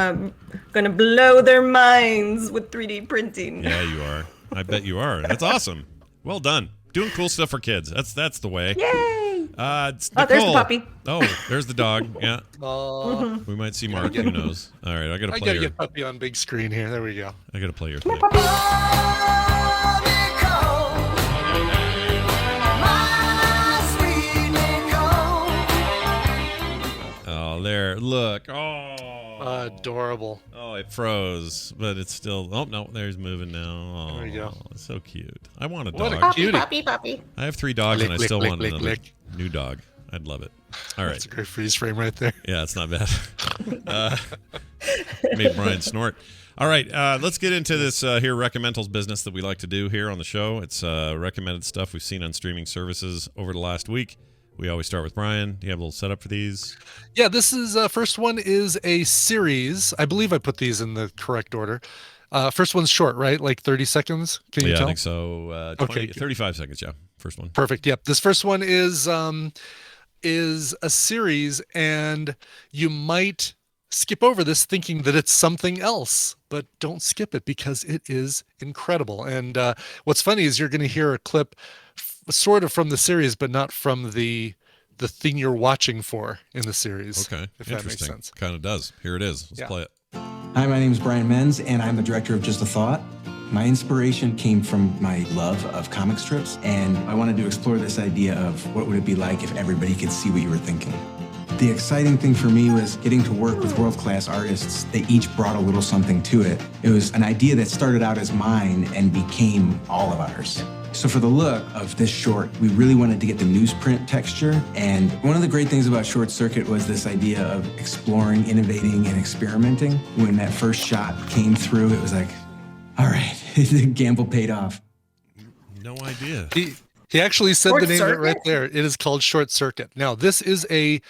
Speaker 13: gonna blow their minds with 3D printing.
Speaker 1: Yeah, you are. I bet you are. That's awesome. Well done. Doing cool stuff for kids. That's the way.
Speaker 13: Yay!
Speaker 1: It's
Speaker 13: Oh, there's the
Speaker 1: Nicole.
Speaker 13: puppy.
Speaker 1: Oh, there's the dog. Yeah.
Speaker 2: Oh,
Speaker 1: We might see Mark. Who knows? All right, I got to
Speaker 2: I
Speaker 1: play
Speaker 2: gotta
Speaker 1: her.
Speaker 2: get puppy on big screen here. There we go.
Speaker 1: I got to play your thing. Oh, there. Look. Oh.
Speaker 2: Adorable.
Speaker 1: Oh, it froze, but it's still. Oh no, there's moving now. Oh,
Speaker 2: There you go.
Speaker 1: It's so cute. I want a
Speaker 2: What
Speaker 1: dog.
Speaker 2: a cutie.
Speaker 13: Puppy.
Speaker 1: I have 3 dogs,
Speaker 2: Lick,
Speaker 1: and I
Speaker 2: lick,
Speaker 1: still
Speaker 2: lick,
Speaker 1: want
Speaker 2: lick,
Speaker 1: another
Speaker 2: lick.
Speaker 1: new dog. I'd love it. All right.
Speaker 2: That's a great freeze frame right there.
Speaker 1: Yeah, it's not bad. Made Brian snort. All right, let's get into this here Reccamentals business that we like to do here on the show. It's recommended stuff we've seen on streaming services over the last week. We always start with Brian. Do you have a little setup for these?
Speaker 2: Yeah, this is first one is a series. I believe I put these in the correct order. First one's short, right? Like 30 seconds. Can you
Speaker 1: Yeah,
Speaker 2: tell?
Speaker 1: I think so. 35 seconds. Yeah, first one.
Speaker 2: Perfect. Yep. This first one is a series, and you might skip over this thinking that it's something else, but don't skip it because it is incredible. And what's funny is you're going to hear a clip sort of from the series, but not from the thing you're watching for in the series.
Speaker 1: Okay,
Speaker 2: if that makes
Speaker 1: interesting.
Speaker 2: sense.
Speaker 1: Kind of does. Here it is. Let's
Speaker 2: Yeah.
Speaker 1: play it.
Speaker 14: Hi, my name is Brian Menz, and I'm the director of Just a Thought. My inspiration came from my love of comic strips, and I wanted to explore this idea of what would it be like if everybody could see what you were thinking. the exciting thing for me was getting to work with world-class artists. They each brought a little something to it. It was an idea that started out as mine and became all of ours. So for the look of this short, we really wanted to get the newsprint texture. And one of the great things about Short Circuit was this idea of exploring, innovating, and experimenting. When that first shot came through, it was like, all right, the gamble paid off.
Speaker 1: No idea.
Speaker 2: He actually said
Speaker 13: Short
Speaker 2: the name of it
Speaker 13: Circuit?
Speaker 2: right there. It is called Short Circuit. Now, this is a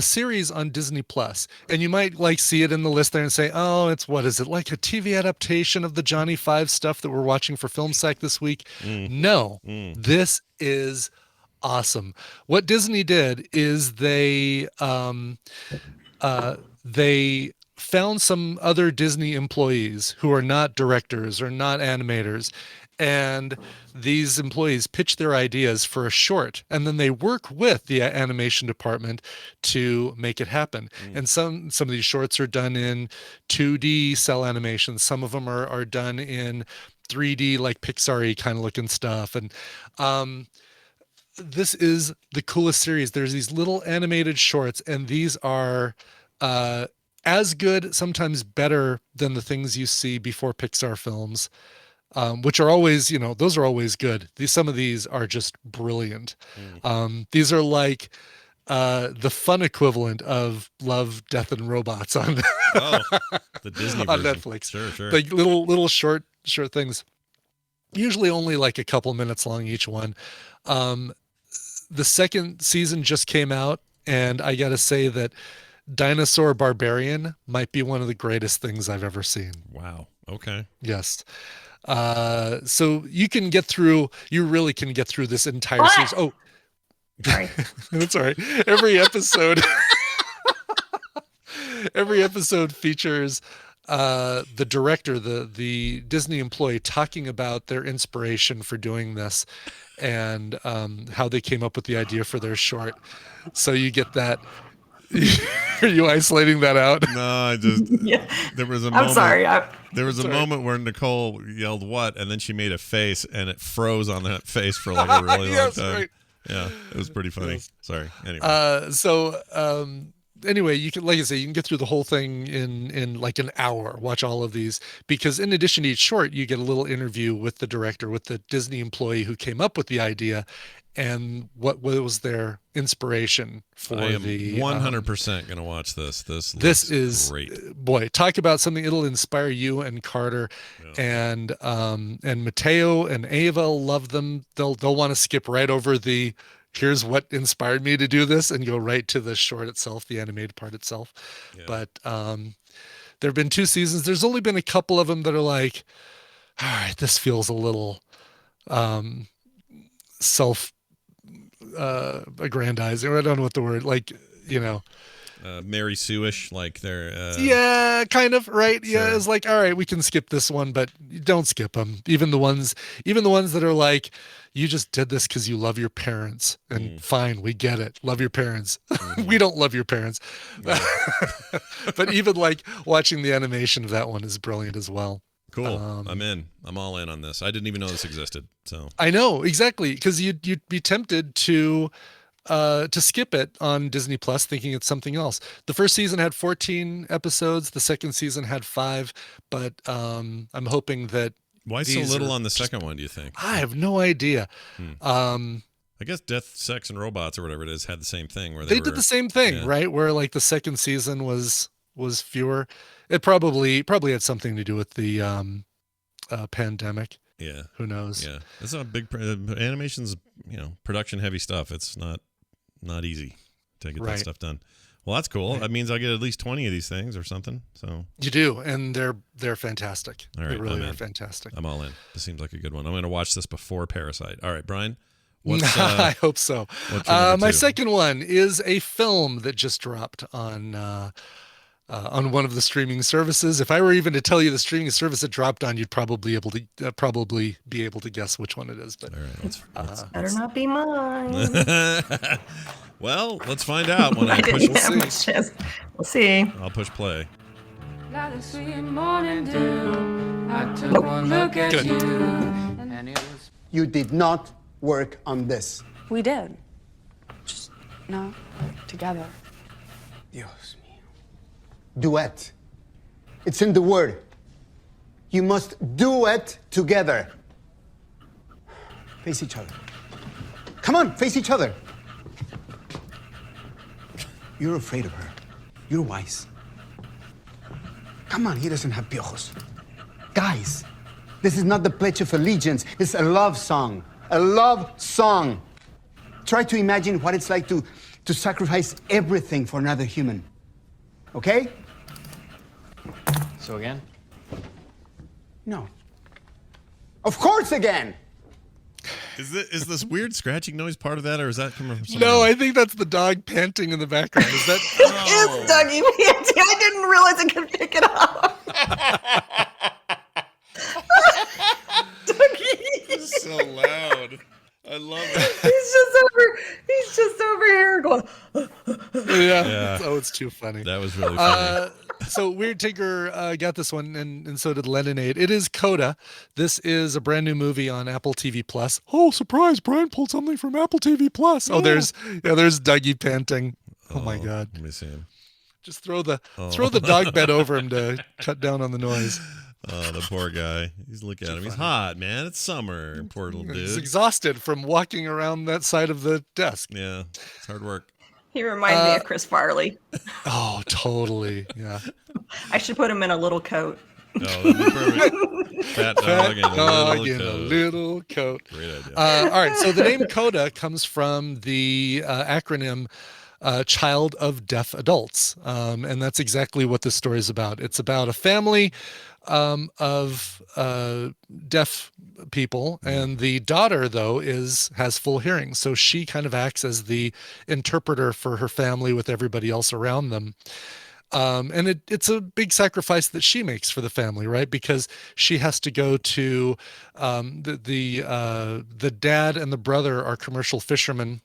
Speaker 2: series on Disney Plus, and you might like see it in the list there and say, oh, it's what is it, like a TV adaptation of the Johnny Five stuff that we're watching for Film Sack this week? No, this is awesome. What Disney did is they found some other Disney employees who are not directors or not animators, and these employees pitch their ideas for a short, and then they work with the animation department to make it happen. And some of these shorts are done in 2D cell animation. Some of them are done in 3D, like Pixar-y kind of looking stuff. And this is the coolest series. There's these little animated shorts, and these are as good, sometimes better than the things you see before Pixar films. Which are always, those are always good. Some of these are just brilliant. These are like the fun equivalent of Love, Death, and Robots on
Speaker 1: the Disney
Speaker 2: on
Speaker 1: version.
Speaker 2: Netflix.
Speaker 1: Sure.
Speaker 2: Like little short things, usually only like a couple minutes long each one. The second season just came out, and I got to say that Dinosaur Barbarian might be one of the greatest things I've ever seen.
Speaker 1: Wow. Okay.
Speaker 2: Yes. So you really can get through this entire series. Oh,
Speaker 13: sorry.
Speaker 2: That's all right. Every episode features the director, the Disney employee, talking about their inspiration for doing this and how they came up with the idea for their short. So you get that. Are you isolating that out?
Speaker 1: No, I just there was a
Speaker 13: I'm
Speaker 1: moment.
Speaker 13: sorry.
Speaker 1: There was a moment where Nicole yelled "what?" and then she made a face, and it froze on that face for like a really long time.
Speaker 2: Right.
Speaker 1: Yeah, it was pretty funny.
Speaker 2: Yes.
Speaker 1: Sorry. Anyway.
Speaker 2: Anyway, you can, like I say, you can get through the whole thing in like an hour. Watch all of these, because in addition to each short, you get a little interview with the director, with the Disney employee who came up with the idea, and what was their inspiration for
Speaker 1: I am
Speaker 2: the
Speaker 1: 100% going to watch this. This
Speaker 2: is
Speaker 1: great.
Speaker 2: Boy, talk about something it'll inspire you and Carter and Mateo and Ava. Love them. They'll want to skip right over the here's what inspired me to do this and go right to the short itself, the animated part itself. But there have been 2 seasons. There's only been a couple of them that are like, all right, this feels a little self aggrandizing. I don't know what the word, like,
Speaker 1: Mary Sue-ish, like they're
Speaker 2: yeah, kind of, right?
Speaker 1: Sure.
Speaker 2: Yeah, it's like, all right, we can skip this one, but don't skip them. Even the ones that are like, you just did this because you love your parents, and fine, we get it. Love your parents. We don't love your parents. But even like watching the animation of that one is brilliant as well.
Speaker 1: Cool. I'm in. I'm all in on this. I didn't even know this existed. So
Speaker 2: I know, exactly, because you'd be tempted to skip it on Disney Plus, thinking it's something else. The first season had 14 episodes. The second season had 5, but I'm hoping that.
Speaker 1: Why so little on the second one, do you think?
Speaker 2: I have no idea.
Speaker 1: I guess Death, Sex, and Robots, or whatever it is, had the same thing. Where
Speaker 2: they did the same thing, right? Where like the second season was fewer. It probably had something to do with the pandemic.
Speaker 1: Yeah.
Speaker 2: Who knows?
Speaker 1: Yeah. It's not big animation's, production heavy stuff. It's not easy to get that stuff done. Well, that's cool. That means I get at least 20 of these things or something. So
Speaker 2: you do, and they're fantastic.
Speaker 1: All right,
Speaker 2: they really are fantastic.
Speaker 1: I'm all in. This seems like a good one. I'm going to watch this before Parasite. All right, Brian.
Speaker 2: I hope so. My second one is a film that just dropped on one of the streaming services. If I were even to tell you the streaming service it dropped on, you'd probably be able to guess which one it is. But
Speaker 1: all right, let's
Speaker 13: better not be mine.
Speaker 1: Well, let's find out when I push play.
Speaker 13: We'll see.
Speaker 1: I'll push play.
Speaker 15: Like the sweet morning dew, I took one look at you, and it was...
Speaker 16: You did not work on this.
Speaker 17: We did. Just not together.
Speaker 16: Dios mío. Duet. It's in the word. You must duet together. Face each other. Come on, face each other. You're afraid of her. You're wise. Come on, he doesn't have piojos. Guys, this is not the Pledge of Allegiance. It's a love song. A love song. Try to imagine what it's like to sacrifice everything for another human. Okay?
Speaker 17: So again?
Speaker 16: No. Of course again!
Speaker 1: Is this weird scratching noise part of that, or is that coming from somewhere
Speaker 2: No,
Speaker 1: else?
Speaker 2: I think that's the dog panting in the background. Is that?
Speaker 13: It's Dougie panting. I didn't realize I could pick it up.
Speaker 1: It's so loud. I love it.
Speaker 13: He's just over here going.
Speaker 2: Yeah. Oh, it's too funny.
Speaker 1: That was really funny.
Speaker 2: So Weird Tinker got this one, and so did Leninade. It is Coda. This is a brand new movie on Apple TV Plus. Oh, surprise! Brian pulled something from Apple TV Plus. Oh, there's Dougie panting. Oh my God!
Speaker 1: Let me see him.
Speaker 2: Just throw the dog bed over him to cut down on the noise.
Speaker 1: Oh, the poor guy. He's looking at him. He's hot, man. It's summer. Poor little dude.
Speaker 2: He's exhausted from walking around that side of the desk.
Speaker 1: Yeah, it's hard work.
Speaker 13: He reminds me of Chris Farley.
Speaker 2: Oh, totally. Yeah.
Speaker 13: I should put him in a little coat.
Speaker 1: Oh, that'd be perfect. Fat dog in a little coat. Great idea.
Speaker 2: All right. So the name Coda comes from the acronym Child of Deaf Adults. And that's exactly what this story is about. It's about a family of deaf people, and the daughter though has full hearing, so she kind of acts as the interpreter for her family with everybody else around them. And it's a big sacrifice that she makes for the family, right? Because she has to go to the dad and the brother are commercial fishermen.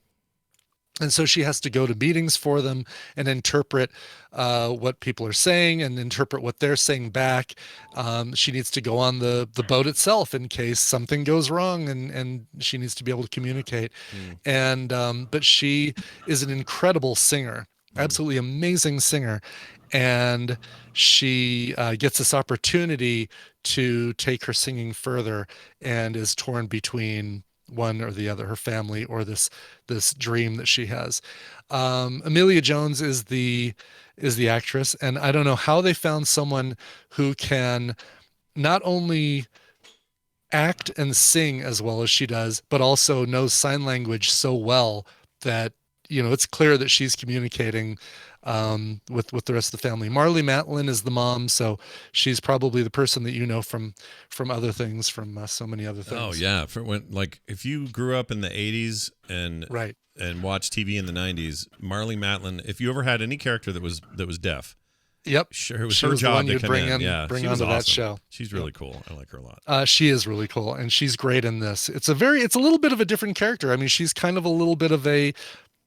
Speaker 2: And so she has to go to meetings for them and interpret what people are saying and interpret what they're saying back. She needs to go on the boat itself in case something goes wrong, and she needs to be able to communicate. But she is an incredible singer, absolutely amazing singer. And she gets this opportunity to take her singing further and is torn between one or the other, her family or this dream that she has. Amelia Jones is the actress, and I don't know how they found someone who can not only act and sing as well as she does, but also knows sign language so well that it's clear that she's communicating with the rest of the family. Marlee Matlin is the mom, so she's probably the person that from other things, from so many other things.
Speaker 1: Oh yeah, if you grew up in the 80s and watched TV in the 90s, Marlee Matlin. If you ever had any character that was deaf,
Speaker 2: yep,
Speaker 1: sure, it was
Speaker 2: she
Speaker 1: her
Speaker 2: was
Speaker 1: job
Speaker 2: the one
Speaker 1: to
Speaker 2: you'd
Speaker 1: come in. Yeah,
Speaker 2: bring
Speaker 1: she was
Speaker 2: onto
Speaker 1: awesome.
Speaker 2: that show.
Speaker 1: She's really cool. I like her a lot.
Speaker 2: She is really cool, and she's great in this. It's a little bit of a different character. I mean, she's kind of a little bit of a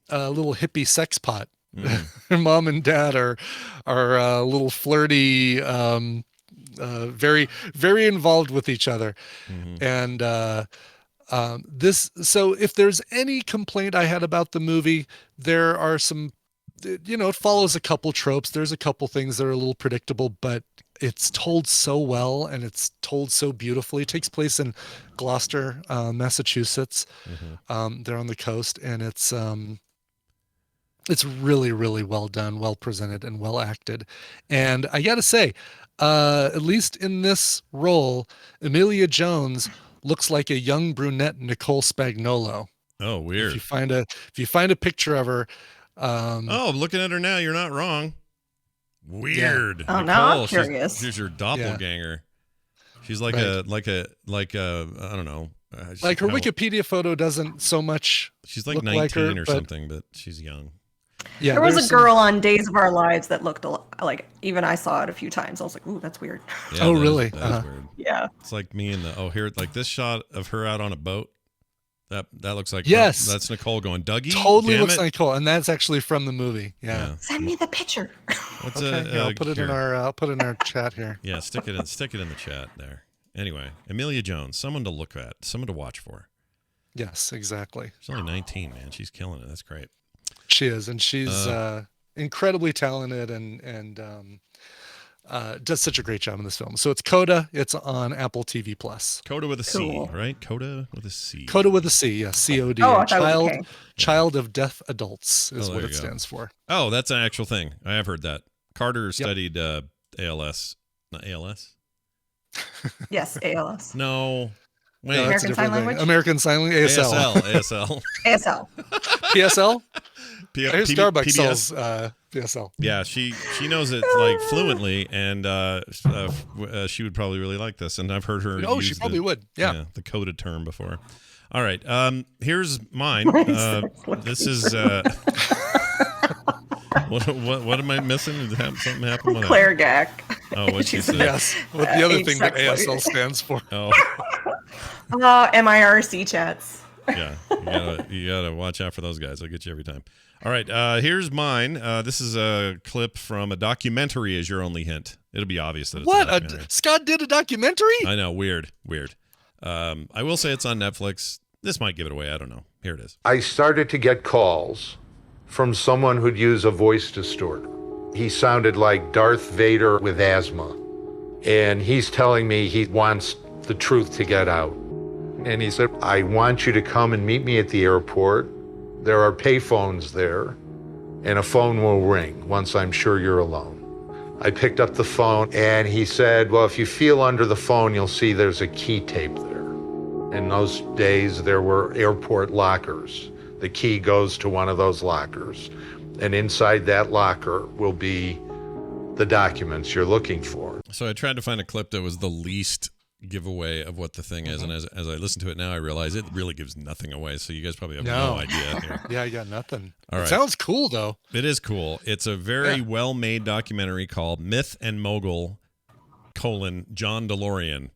Speaker 2: little hippie sex pot. Her mom and dad are a little flirty, very, very involved with each other. And so if there's any complaint I had about the movie, there are some, it follows a couple tropes. There's a couple things that are a little predictable, but it's told so well and it's told so beautifully. It takes place in Gloucester, Massachusetts. They're on the coast, and it's really, really well done, well presented, and well acted. And I got to say, at least in this role, Amelia Jones looks like a young brunette Nicole Spagnuolo.
Speaker 1: Oh, weird.
Speaker 2: If you find a picture of her.
Speaker 1: Looking at her now, you're not wrong. Weird.
Speaker 13: Yeah. Oh,
Speaker 1: Nicole,
Speaker 13: now I'm curious.
Speaker 1: She's your doppelganger. She's like a I don't know.
Speaker 2: Like her Wikipedia photo doesn't so much.
Speaker 1: She's like
Speaker 2: look
Speaker 1: 19
Speaker 2: like her,
Speaker 1: or something, but she's young.
Speaker 2: Yeah,
Speaker 13: there was a girl on Days of Our Lives that looked like, even I saw it a few times. I was like, ooh, that's weird.
Speaker 1: Yeah,
Speaker 2: oh, really?
Speaker 1: That is weird.
Speaker 13: Yeah.
Speaker 1: It's like me and here, like this shot of her out on a boat. That looks like
Speaker 2: yes.
Speaker 1: That's Nicole going, Dougie.
Speaker 2: Totally looks like Nicole, and that's actually from the movie. Yeah.
Speaker 13: Send me the picture.
Speaker 1: What's
Speaker 2: okay, I'll put it in our chat here.
Speaker 1: Yeah, stick it in the chat there. Anyway, Amelia Jones, someone to look at, someone to watch for.
Speaker 2: Yes, exactly.
Speaker 1: She's only 19, man. She's killing it. That's great.
Speaker 2: She is, and she's incredibly talented and does such a great job in this film. So it's Coda. It's on Apple TV Plus.
Speaker 1: Coda with a C, right? Coda with a C.
Speaker 2: Coda with a C, yes, COD.
Speaker 13: Oh, I thought it was K.
Speaker 2: Child of Deaf Adults is
Speaker 1: Oh,
Speaker 2: what
Speaker 1: there
Speaker 2: it
Speaker 1: you go.
Speaker 2: stands for.
Speaker 1: Oh, that's an actual thing. I have heard that. Carter studied ALS. Not ALS?
Speaker 13: Yes, ALS.
Speaker 1: No. Wait.
Speaker 2: No, that's a
Speaker 13: American
Speaker 2: different
Speaker 13: Sign
Speaker 2: thing.
Speaker 13: Language?
Speaker 2: American Sign Language. ASL.
Speaker 1: ASL.
Speaker 13: ASL.
Speaker 2: PSL? I hear Starbucks
Speaker 1: PBS.
Speaker 2: sells PSL.
Speaker 1: Yeah, she knows it like fluently, and she would probably really like this. And I've heard her.
Speaker 2: Oh,
Speaker 1: use
Speaker 2: she probably would. Yeah.
Speaker 1: the coded term before. All right, here's mine. This is. What am I missing? Did something happen? What
Speaker 13: Claire Gack.
Speaker 1: Oh, what she said?
Speaker 2: Yes. What the other
Speaker 13: age
Speaker 2: thing that
Speaker 13: sex
Speaker 2: ASL
Speaker 13: worker.
Speaker 2: stands for.
Speaker 1: Oh,
Speaker 13: MIRC chats.
Speaker 1: yeah. You gotta watch out for those guys. They'll get you every time. All right, here's mine. This is a clip from a documentary. As your only hint, it'll be obvious that it's
Speaker 2: What?
Speaker 1: a documentary.
Speaker 2: Scott did a documentary?
Speaker 1: I know, weird. I will say it's on Netflix. This might give it away. I don't know. Here it is.
Speaker 18: I started to get calls from someone who'd use a voice distorter. He sounded like Darth Vader with asthma. And he's telling me he wants the truth to get out. And he said, I want you to come and meet me at the airport. There are payphones there, and a phone will ring once I'm sure you're alone. I picked up the phone, and he said, well, if you feel under the phone, you'll see there's a key tape there. In those days, there were airport lockers. The key goes to one of those lockers, and inside that locker will be the documents you're looking for.
Speaker 1: So I tried to find a clip that was the least giveaway of what the thing is, and as I listen to it now, I realize it really gives nothing away. So you guys probably have no idea here.
Speaker 2: Yeah, I got nothing.
Speaker 1: All right.
Speaker 2: It sounds cool though.
Speaker 1: It is cool. It's a very well-made documentary called Myth and Mogul: John DeLorean.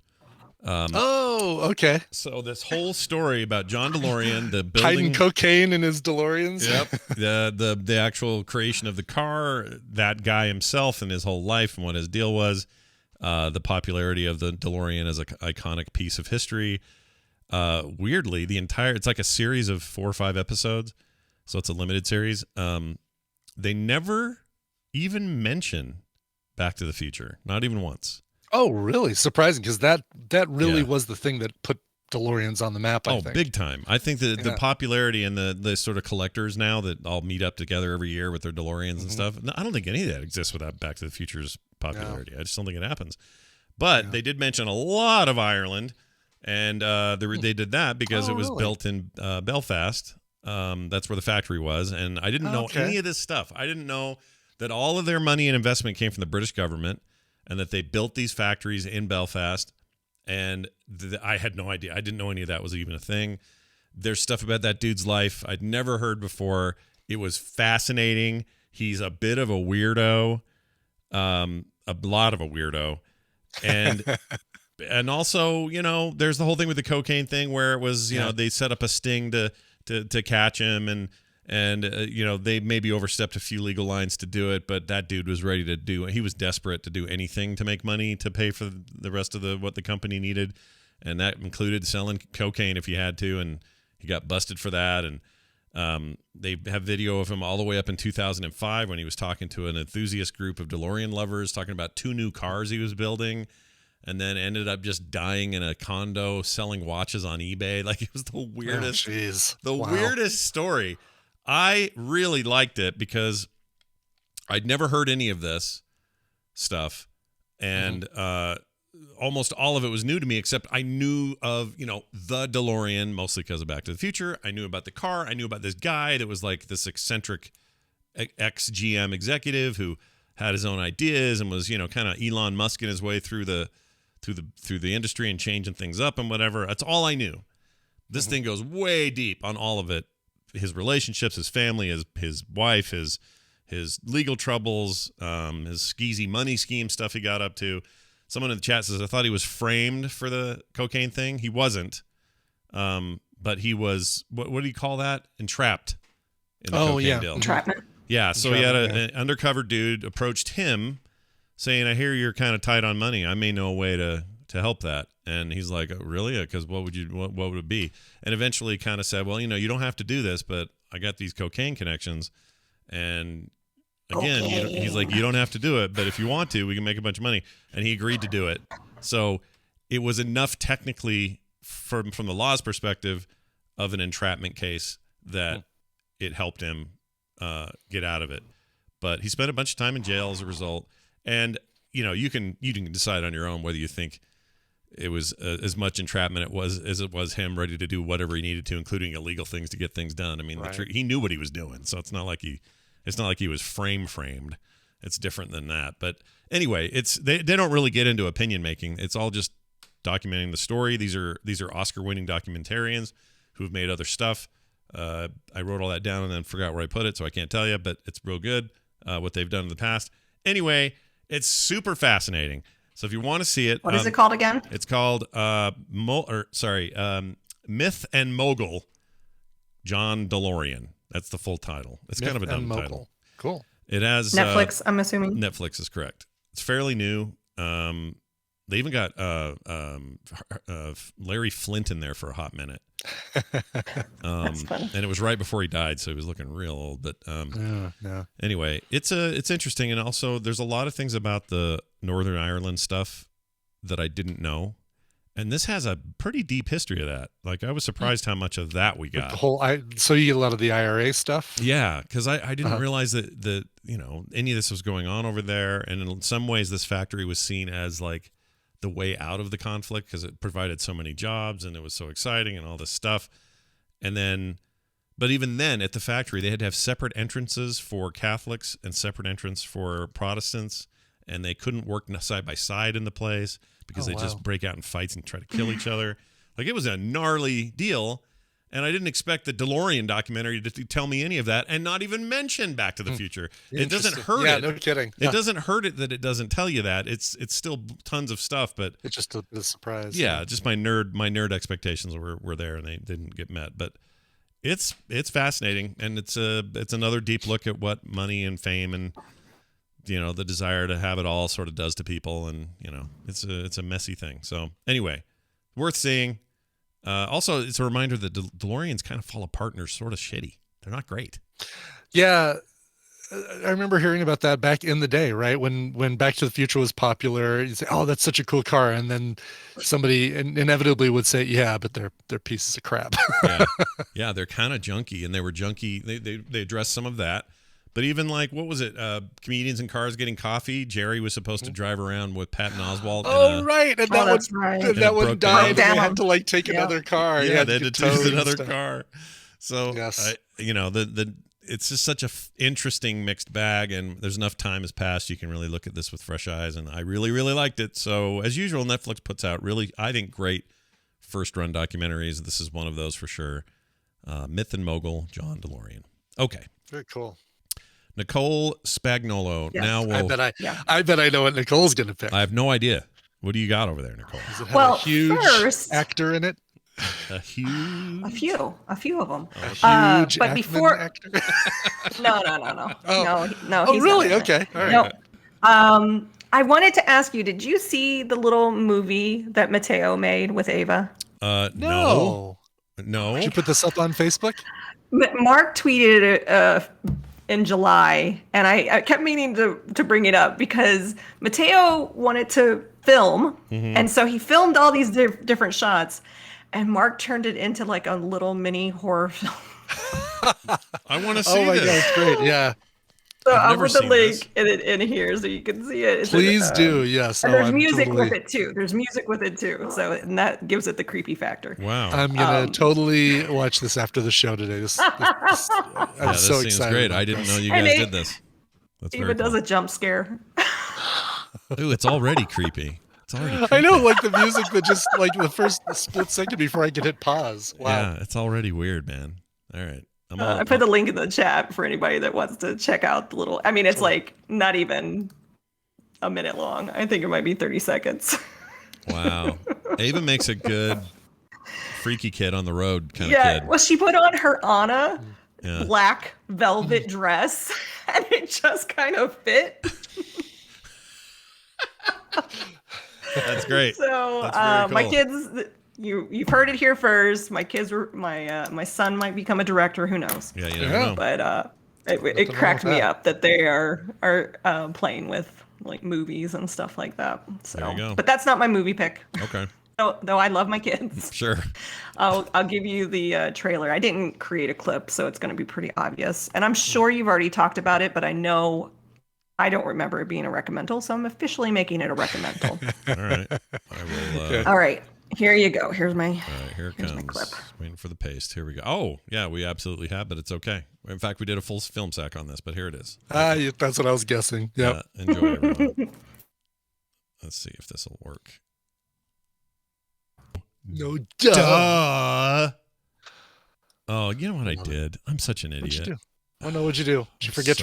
Speaker 2: Okay.
Speaker 1: So this whole story about John DeLorean, the building,
Speaker 2: Hiding cocaine in his DeLoreans.
Speaker 1: Yep. the actual creation of the car, that guy himself and his whole life and what his deal was, the popularity of the DeLorean as an iconic piece of history. Weirdly, it's like a series of 4 or 5 episodes, so it's a limited series. They never even mention Back to the Future, not even once.
Speaker 2: Oh, really? Surprising, because that really was the thing that put DeLoreans on the map, I think.
Speaker 1: Big time. I think that the popularity and the sort of collectors now that all meet up together every year with their DeLoreans and stuff, I don't think any of that exists without Back to the Future's popularity. I just don't think it happens. But they did mention a lot of Ireland, and they did that because it was built in Belfast. That's where the factory was, and I didn't know any of this stuff. I didn't know that all of their money and investment came from the British government, and that they built these factories in Belfast, and I had no idea. I didn't know any of that was even a thing. There's stuff about that dude's life I'd never heard before. It was fascinating. He's a bit of a weirdo, a lot of a weirdo, and also, there's the whole thing with the cocaine thing where it was, they set up a sting to catch him, and they maybe overstepped a few legal lines to do it, but that dude was ready to he was desperate to do anything to make money to pay for the rest of what the company needed, and that included selling cocaine if he had to, and he got busted for that. And they have video of him all the way up in 2005 when he was talking to an enthusiast group of DeLorean lovers, talking about 2 new cars he was building, and then ended up just dying in a condo selling watches on eBay. Like, it was the weirdest, weirdest story. I really liked it because I'd never heard any of this stuff, and almost all of it was new to me, except I knew of, the DeLorean, mostly because of Back to the Future. I knew about the car. I knew about this guy that was like this eccentric ex-GM executive who had his own ideas and was, kind of Elon Musk in his way through the industry and changing things up and whatever. That's all I knew. This thing goes way deep on all of it. His relationships, his family, his wife, his legal troubles, his skeezy money scheme stuff he got up to. Someone in the chat says, I thought he was framed for the cocaine thing. He wasn't. But he was, what do you call that? Entrapped in the cocaine deal.
Speaker 13: Entrapment.
Speaker 1: Yeah, so he had an undercover dude approached him saying, I hear you're kind of tight on money. I may know a way to help that. And he's like, oh, really? Because what would it be? And eventually kind of said, well, you don't have to do this, but I got these cocaine connections, and Again, he's like, you don't have to do it, but if you want to, we can make a bunch of money. And he agreed to do it. So it was enough technically from the law's perspective of an entrapment case that it helped him get out of it. But he spent a bunch of time in jail as a result. And, you can decide on your own whether you think it was as much entrapment as it was him ready to do whatever he needed to, including illegal things to get things done. I mean, he knew what he was doing, so it's not like he was framed. It's different than that. But anyway, they don't really get into opinion making. It's all just documenting the story. These are Oscar-winning documentarians who've made other stuff. I wrote all that down and then forgot where I put it, so I can't tell you. But it's real good what they've done in the past. Anyway, it's super fascinating. So if you want to see it,
Speaker 13: what is it called again?
Speaker 1: It's called Myth and Mogul, John DeLorean. That's the full title. It's kind of a dumb title.
Speaker 2: Cool.
Speaker 1: It has
Speaker 13: Netflix. I'm assuming
Speaker 1: Netflix is correct. It's fairly new. They even got Larry Flint in there for a hot minute.
Speaker 13: That's funny.
Speaker 1: And it was right before he died, so he was looking real old. But
Speaker 2: yeah.
Speaker 1: Anyway, it's interesting, and also there's a lot of things about the Northern Ireland stuff that I didn't know, and this has a pretty deep history of that. Like, I was surprised how much of that we got.
Speaker 2: So you get a lot of the IRA stuff.
Speaker 1: Yeah, because I didn't realize that any of this was going on over there, and in some ways, this factory was seen as like the way out of the conflict because it provided so many jobs and it was so exciting and all this stuff. But even then at the factory, they had to have separate entrances for Catholics and separate entrance for Protestants. And they couldn't work side by side in the place because they just break out in fights and try to kill each other. Like, it was a gnarly deal. And I didn't expect the DeLorean documentary to tell me any of that and not even mention Back to the Future. It doesn't hurt it.
Speaker 2: No kidding.
Speaker 1: It doesn't hurt it that it doesn't tell you that. It's still tons of stuff, but
Speaker 2: it's just a surprise.
Speaker 1: Yeah, just my nerd expectations were there and they didn't get met. But it's fascinating, and it's another deep look at what money and fame and the desire to have it all sort of does to people, and it's a messy thing. So anyway, worth seeing. Also, it's a reminder that DeLoreans kind of fall apart and they're sort of shitty. They're not great.
Speaker 2: Yeah, I remember hearing about that back in the day, right? When Back to the Future was popular, you say, "Oh, that's such a cool car," and then somebody inevitably would say, "Yeah, but they're pieces of crap."
Speaker 1: Yeah, they're kind of junky, and they were junky. They addressed some of that. But even like, what was it? Comedians in Cars Getting Coffee. Jerry was supposed to drive around with Patton Oswalt.
Speaker 2: Right. And that one died. And they had to take another car.
Speaker 1: Yeah, they had to choose another car. So,
Speaker 2: yes.
Speaker 1: It's just such a interesting mixed bag, and there's enough time has passed. You can really look at this with fresh eyes, and I really, really liked it. So, as usual, Netflix puts out really, I think, great first-run documentaries. This is one of those for sure. Myth and Mogul, John DeLorean. Okay.
Speaker 2: Very cool.
Speaker 1: Nicole Spagnolo.
Speaker 2: Yes.
Speaker 1: Now
Speaker 2: I bet I know what Nicole's going to pick.
Speaker 1: I have no idea. What do you got over there, Nicole?
Speaker 2: Does it have a huge actor in it?
Speaker 1: A few
Speaker 13: of them.
Speaker 2: Huge
Speaker 13: but before
Speaker 2: actor?
Speaker 13: No.
Speaker 2: Oh.
Speaker 13: No.
Speaker 2: Oh,
Speaker 13: he's
Speaker 2: really?
Speaker 13: not.
Speaker 2: Okay. All right.
Speaker 13: No. I wanted to ask you, did you see the little movie that Mateo made with Ava?
Speaker 1: No.
Speaker 2: Did you put this up on Facebook?
Speaker 13: Mark tweeted it in July, and I kept meaning to bring it up because Mateo wanted to film, and so he filmed all these different shots, and Mark turned it into like a little mini horror film.
Speaker 1: I want to see this.
Speaker 2: Oh my God, it's great. Yeah.
Speaker 13: So I'll put the link in here so you can see it.
Speaker 2: Please do. Yes.
Speaker 13: And there's music with it too. So and that gives it the creepy factor.
Speaker 1: Wow.
Speaker 2: I'm gonna totally watch this after the show today. I'm so
Speaker 1: seems
Speaker 2: excited.
Speaker 1: Great. I didn't know you guys did this. That's
Speaker 13: Eva does a jump scare.
Speaker 1: Ooh, it's already creepy. It's already creepy.
Speaker 2: I know, like the music that just like the first split second before I can hit pause. Wow.
Speaker 1: Yeah, it's already weird, man. All right.
Speaker 13: I put the link in the chat for anybody that wants to check out the little. I mean, it's like not even a minute long. I think it might be 30 seconds.
Speaker 1: Wow. Ava makes a good freaky kid on the road kind of kid.
Speaker 13: Well, she put on her Anna black velvet dress, and it just kind of fit.
Speaker 1: That's great.
Speaker 13: So
Speaker 1: That's very
Speaker 13: my
Speaker 1: cool.
Speaker 13: kids. You've heard it here first. My kids were my son might become a director. Who knows?
Speaker 1: Yeah, you never know.
Speaker 13: But It cracked me up that they are playing with like movies and stuff like that. So,
Speaker 1: There you go.
Speaker 13: but that's not my movie pick.
Speaker 1: Okay.
Speaker 13: Though I love my kids.
Speaker 1: Sure.
Speaker 13: I'll give you the trailer. I didn't create a clip, so it's going to be pretty obvious. And I'm sure you've already talked about it, but I know I don't remember it being a recommendal, so I'm officially making it a recommendal.
Speaker 1: All right. I will.
Speaker 13: All right. Here you go. Here's my.
Speaker 1: All right, here it comes.
Speaker 13: My clip.
Speaker 1: Waiting for the paste. Here we go. Oh, yeah, we absolutely have, but it's okay. In fact, we did a full film sack on this, but here it is.
Speaker 2: That's what I was guessing. Yep.
Speaker 1: Enjoy, everyone. Let's see if this will work.
Speaker 2: No,
Speaker 1: duh. Oh, you know what I did? I'm such an idiot.
Speaker 2: Oh no, what'd you do? Did you forget to